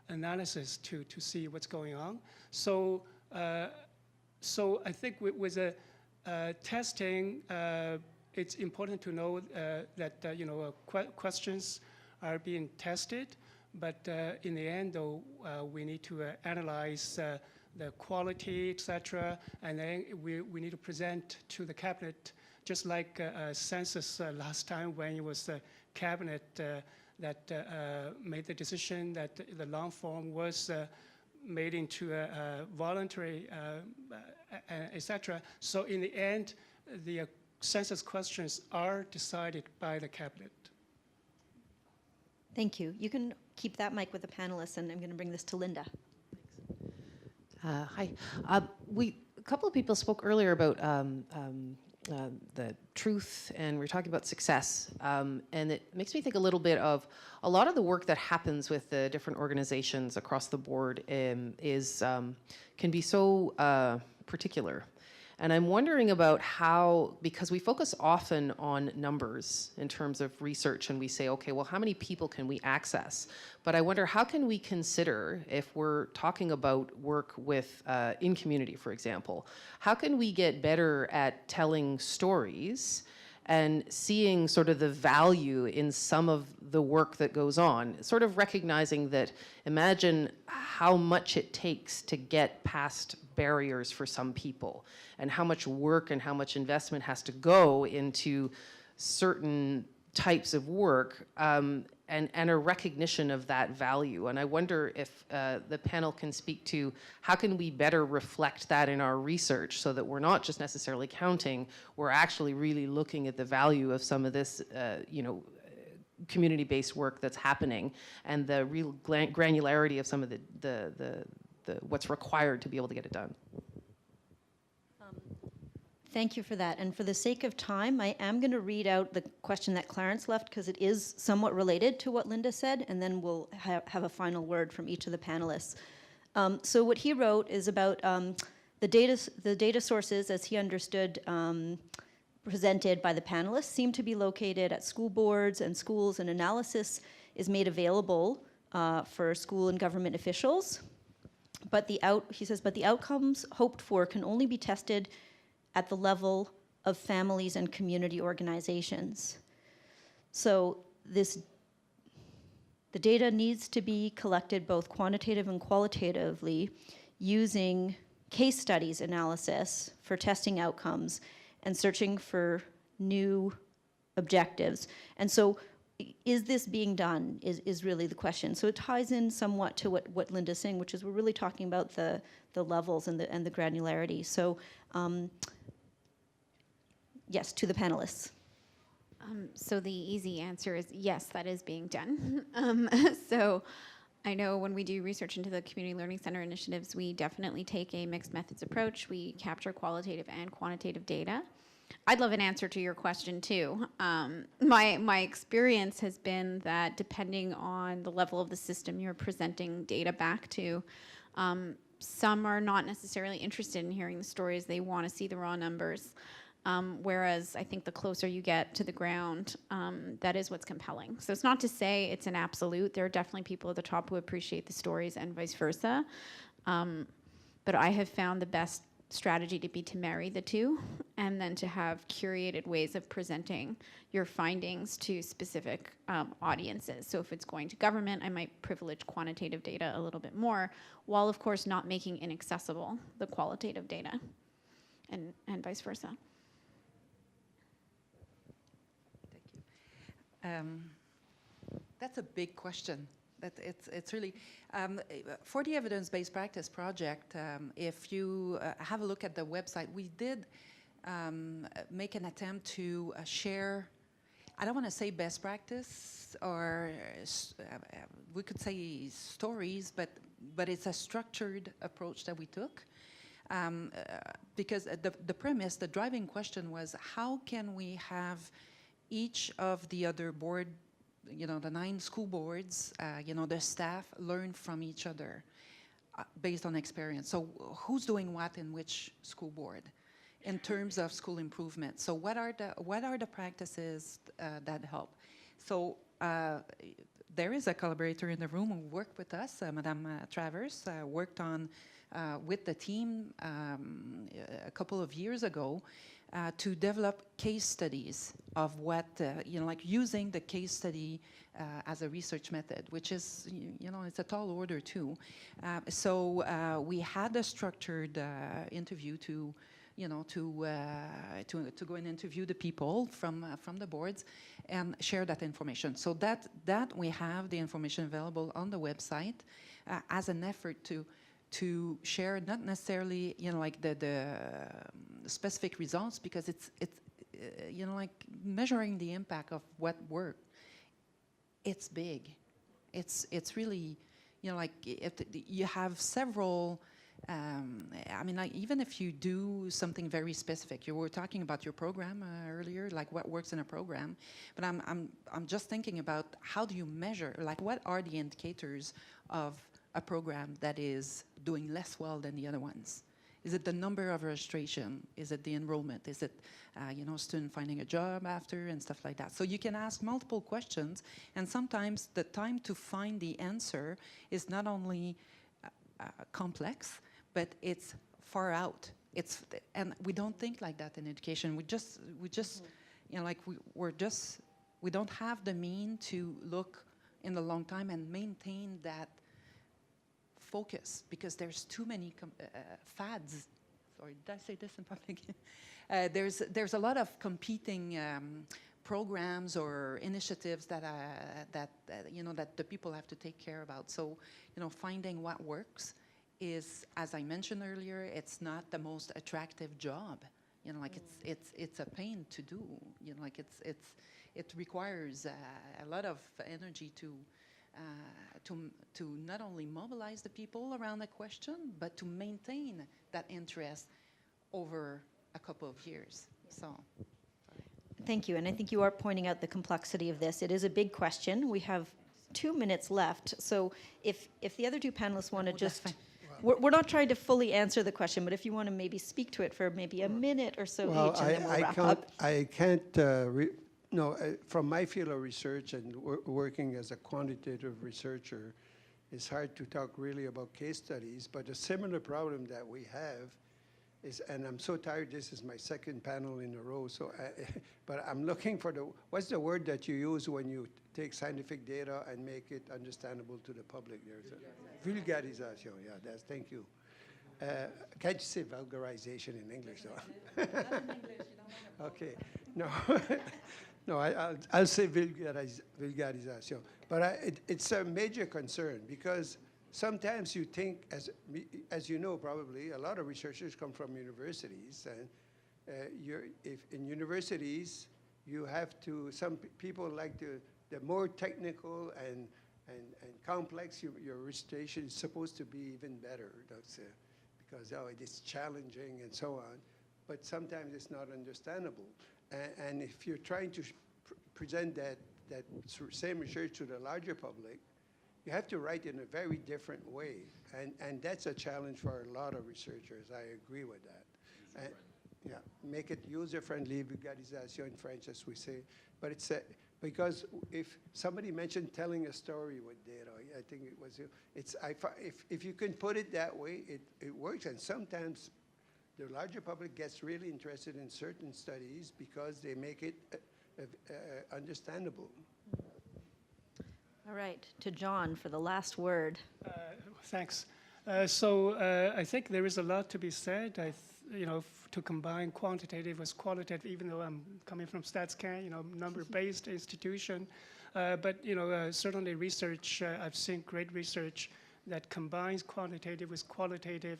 analysis to see what's going on. So I think with the testing, it's important to know that questions are being tested, but in the end, though, we need to analyze the quality, etc., and then we need to present to the cabinet, just like census last time when it was the cabinet that made the decision that the long form was made into a voluntary, etc. So in the end, the census questions are decided by the cabinet. Thank you. You can keep that mic with the panelists, and I'm going to bring this to Linda. Hi. A couple of people spoke earlier about the truth, and we're talking about success. And it makes me think a little bit of a lot of the work that happens with the different organizations across the board can be so particular. And I'm wondering about how, because we focus often on numbers in terms of research, and we say, okay, well, how many people can we access? But I wonder, how can we consider, if we're talking about work with in community, for example, how can we get better at telling stories and seeing sort of the value in some of the work that goes on, sort of recognizing that, imagine how much it takes to get past barriers for some people, and how much work and how much investment has to go into certain types of work, and a recognition of that value. And I wonder if the panel can speak to how can we better reflect that in our research, so that we're not just necessarily counting, we're actually really looking at the value of some of this community-based work that's happening, and the real granularity of some of the what's required to be able to get it done. Thank you for that. And for the sake of time, I am going to read out the question that Clarence left, because it is somewhat related to what Linda said, and then we'll have a final word from each of the panelists. So what he wrote is about the data sources, as he understood, presented by the panelists, seem to be located at school boards and schools, and analysis is made available for school and government officials. But he says, but the outcomes hoped for can only be tested at the level of families and community organizations. So the data needs to be collected both quantitative and qualitatively using case studies analysis for testing outcomes and searching for new objectives. And so is this being done is really the question. So it ties in somewhat to what Linda's saying, which is we're really talking about the levels and the granularity. So yes, to the panelists. So the easy answer is yes, that is being done. So I know when we do research into the community learning center initiatives, we definitely take a mixed methods approach. We capture qualitative and quantitative data. I'd love an answer to your question too. My experience has been that depending on the level of the system you're presenting data back to, some are not necessarily interested in hearing the stories. They want to see the raw numbers. Whereas I think the closer you get to the ground, that is what's compelling. So it's not to say it's an absolute. There are definitely people at the top who appreciate the stories and vice versa. But I have found the best strategy to be to marry the two and then to have curated ways of presenting your findings to specific audiences. So if it's going to government, I might privilege quantitative data a little bit more, while of course not making inaccessible the qualitative data and vice versa. That's a big question. It's really, for the evidence-based practice project, if you have a look at the website, we did make an attempt to share, I don't want to say best practice, or we could say stories, but it's a structured approach that we took. Because the premise, the driving question was, how can we have each of the other board, the 9 school boards, the staff learn from each other based on experience. So who's doing what in which school board in terms of school improvement? So what are the practices that help? So there is a collaborator in the room who worked with us, Madame Travers, worked on with the team a couple of years ago to develop case studies of what, like using the case study as a research method, which is, it's a tall order too. So we had a structured interview to go and interview the people from the boards and share that information. So that we have the information available on the website as an effort to share, not necessarily like the specific results, because it's like measuring the impact of what worked. It's big. It's really, like if you have several. I mean, like even if you do something very specific, you were talking about your program earlier, like what works in a program. But I'm just thinking about how do you measure, like what are the indicators of a program that is doing less well than the other ones? Is it the number of registration? Is it the enrollment? Is it, student finding a job after and stuff like that? So you can ask multiple questions, and sometimes the time to find the answer is not only complex, but it's far out. And we don't think like that in education. We just, we don't have the mean to look in the long time and maintain that focus, because there's too many fads. Sorry, did I say this in public? There's a lot of competing programs or initiatives that the people have to take care about. So finding what works is, as I mentioned earlier, it's not the most attractive job. It's a pain to do. It requires a lot of energy to not only mobilize the people around the question, but to maintain that interest over a couple of years. So. Thank you, and I think you are pointing out the complexity of this. It is a big question. We have 2 minutes left, so if the other two panelists want to just, we're not trying to fully answer the question, but if you want to maybe speak to it for maybe a minute or so each, and then we'll wrap up. I can't. No, from my field of research and working as a quantitative researcher, it's hard to talk really about case studies, but a similar problem that we have and I'm so tired, this is my second panel in a row, so but I'm looking for what's the word that you use when you take scientific data and make it understandable to the public? There's vulgarization, yeah, thank you. Can't you say vulgarization in English, though? Okay, no, no, I'll say vulgarization. But it's a major concern because sometimes you think, as you know probably, a lot of researchers come from universities, and if in universities you have to, some people like the more technical and complex your research is supposed to be even better. That's because it is challenging and so on, but sometimes it's not understandable. And if you're trying to present that same research to the larger public, you have to write in a very different way. And that's a challenge for a lot of researchers. I agree with that. And, yeah, make it user-friendly, vulgarisation in French, as we say. But it's because if somebody mentioned telling a story with data, I think it was, if you can put it that way, it works. And sometimes the larger public gets really interested in certain studies because they make it understandable. All right, to John for the last word. Thanks. So I think there is a lot to be said. To combine quantitative with qualitative, even though I'm coming from StatsCan, number-based institution. But certainly research, I've seen great research that combines quantitative with qualitative,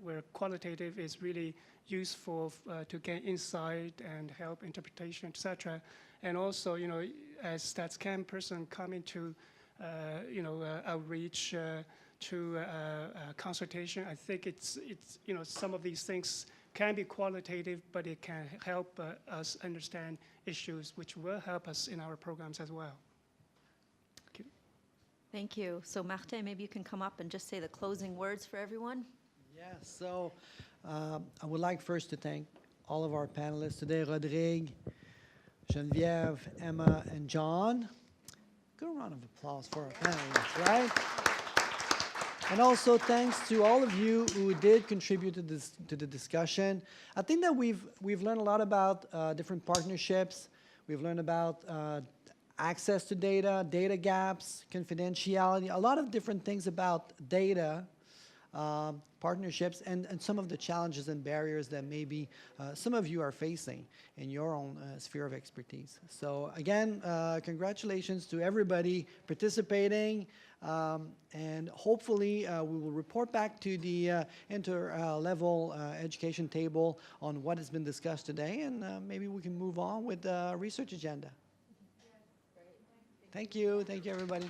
where qualitative is really useful to gain insight and help interpretation, etc. And also, as StatsCan person coming to, outreach to consultation, I think it's some of these things can be qualitative, but it can help us understand issues which will help us in our programs as well. Thank you. Thank you. So Martin, maybe you can come up and just say the closing words for everyone. Yes, so I would like first to thank all of our panelists today, Rodrigue, Geneviève, Emma, and John. Good round of applause for our panelists, right? And also thanks to all of you who did contribute to the discussion. I think that we've learned a lot about different partnerships. We've learned about access to data, data gaps, confidentiality, a lot of different things about data, partnerships, and some of the challenges and barriers that maybe some of you are facing in your own sphere of expertise. So again, congratulations to everybody participating. And hopefully we will report back to the inter-level education table on what has been discussed today, and maybe we can move on with the research agenda. Thank you everybody.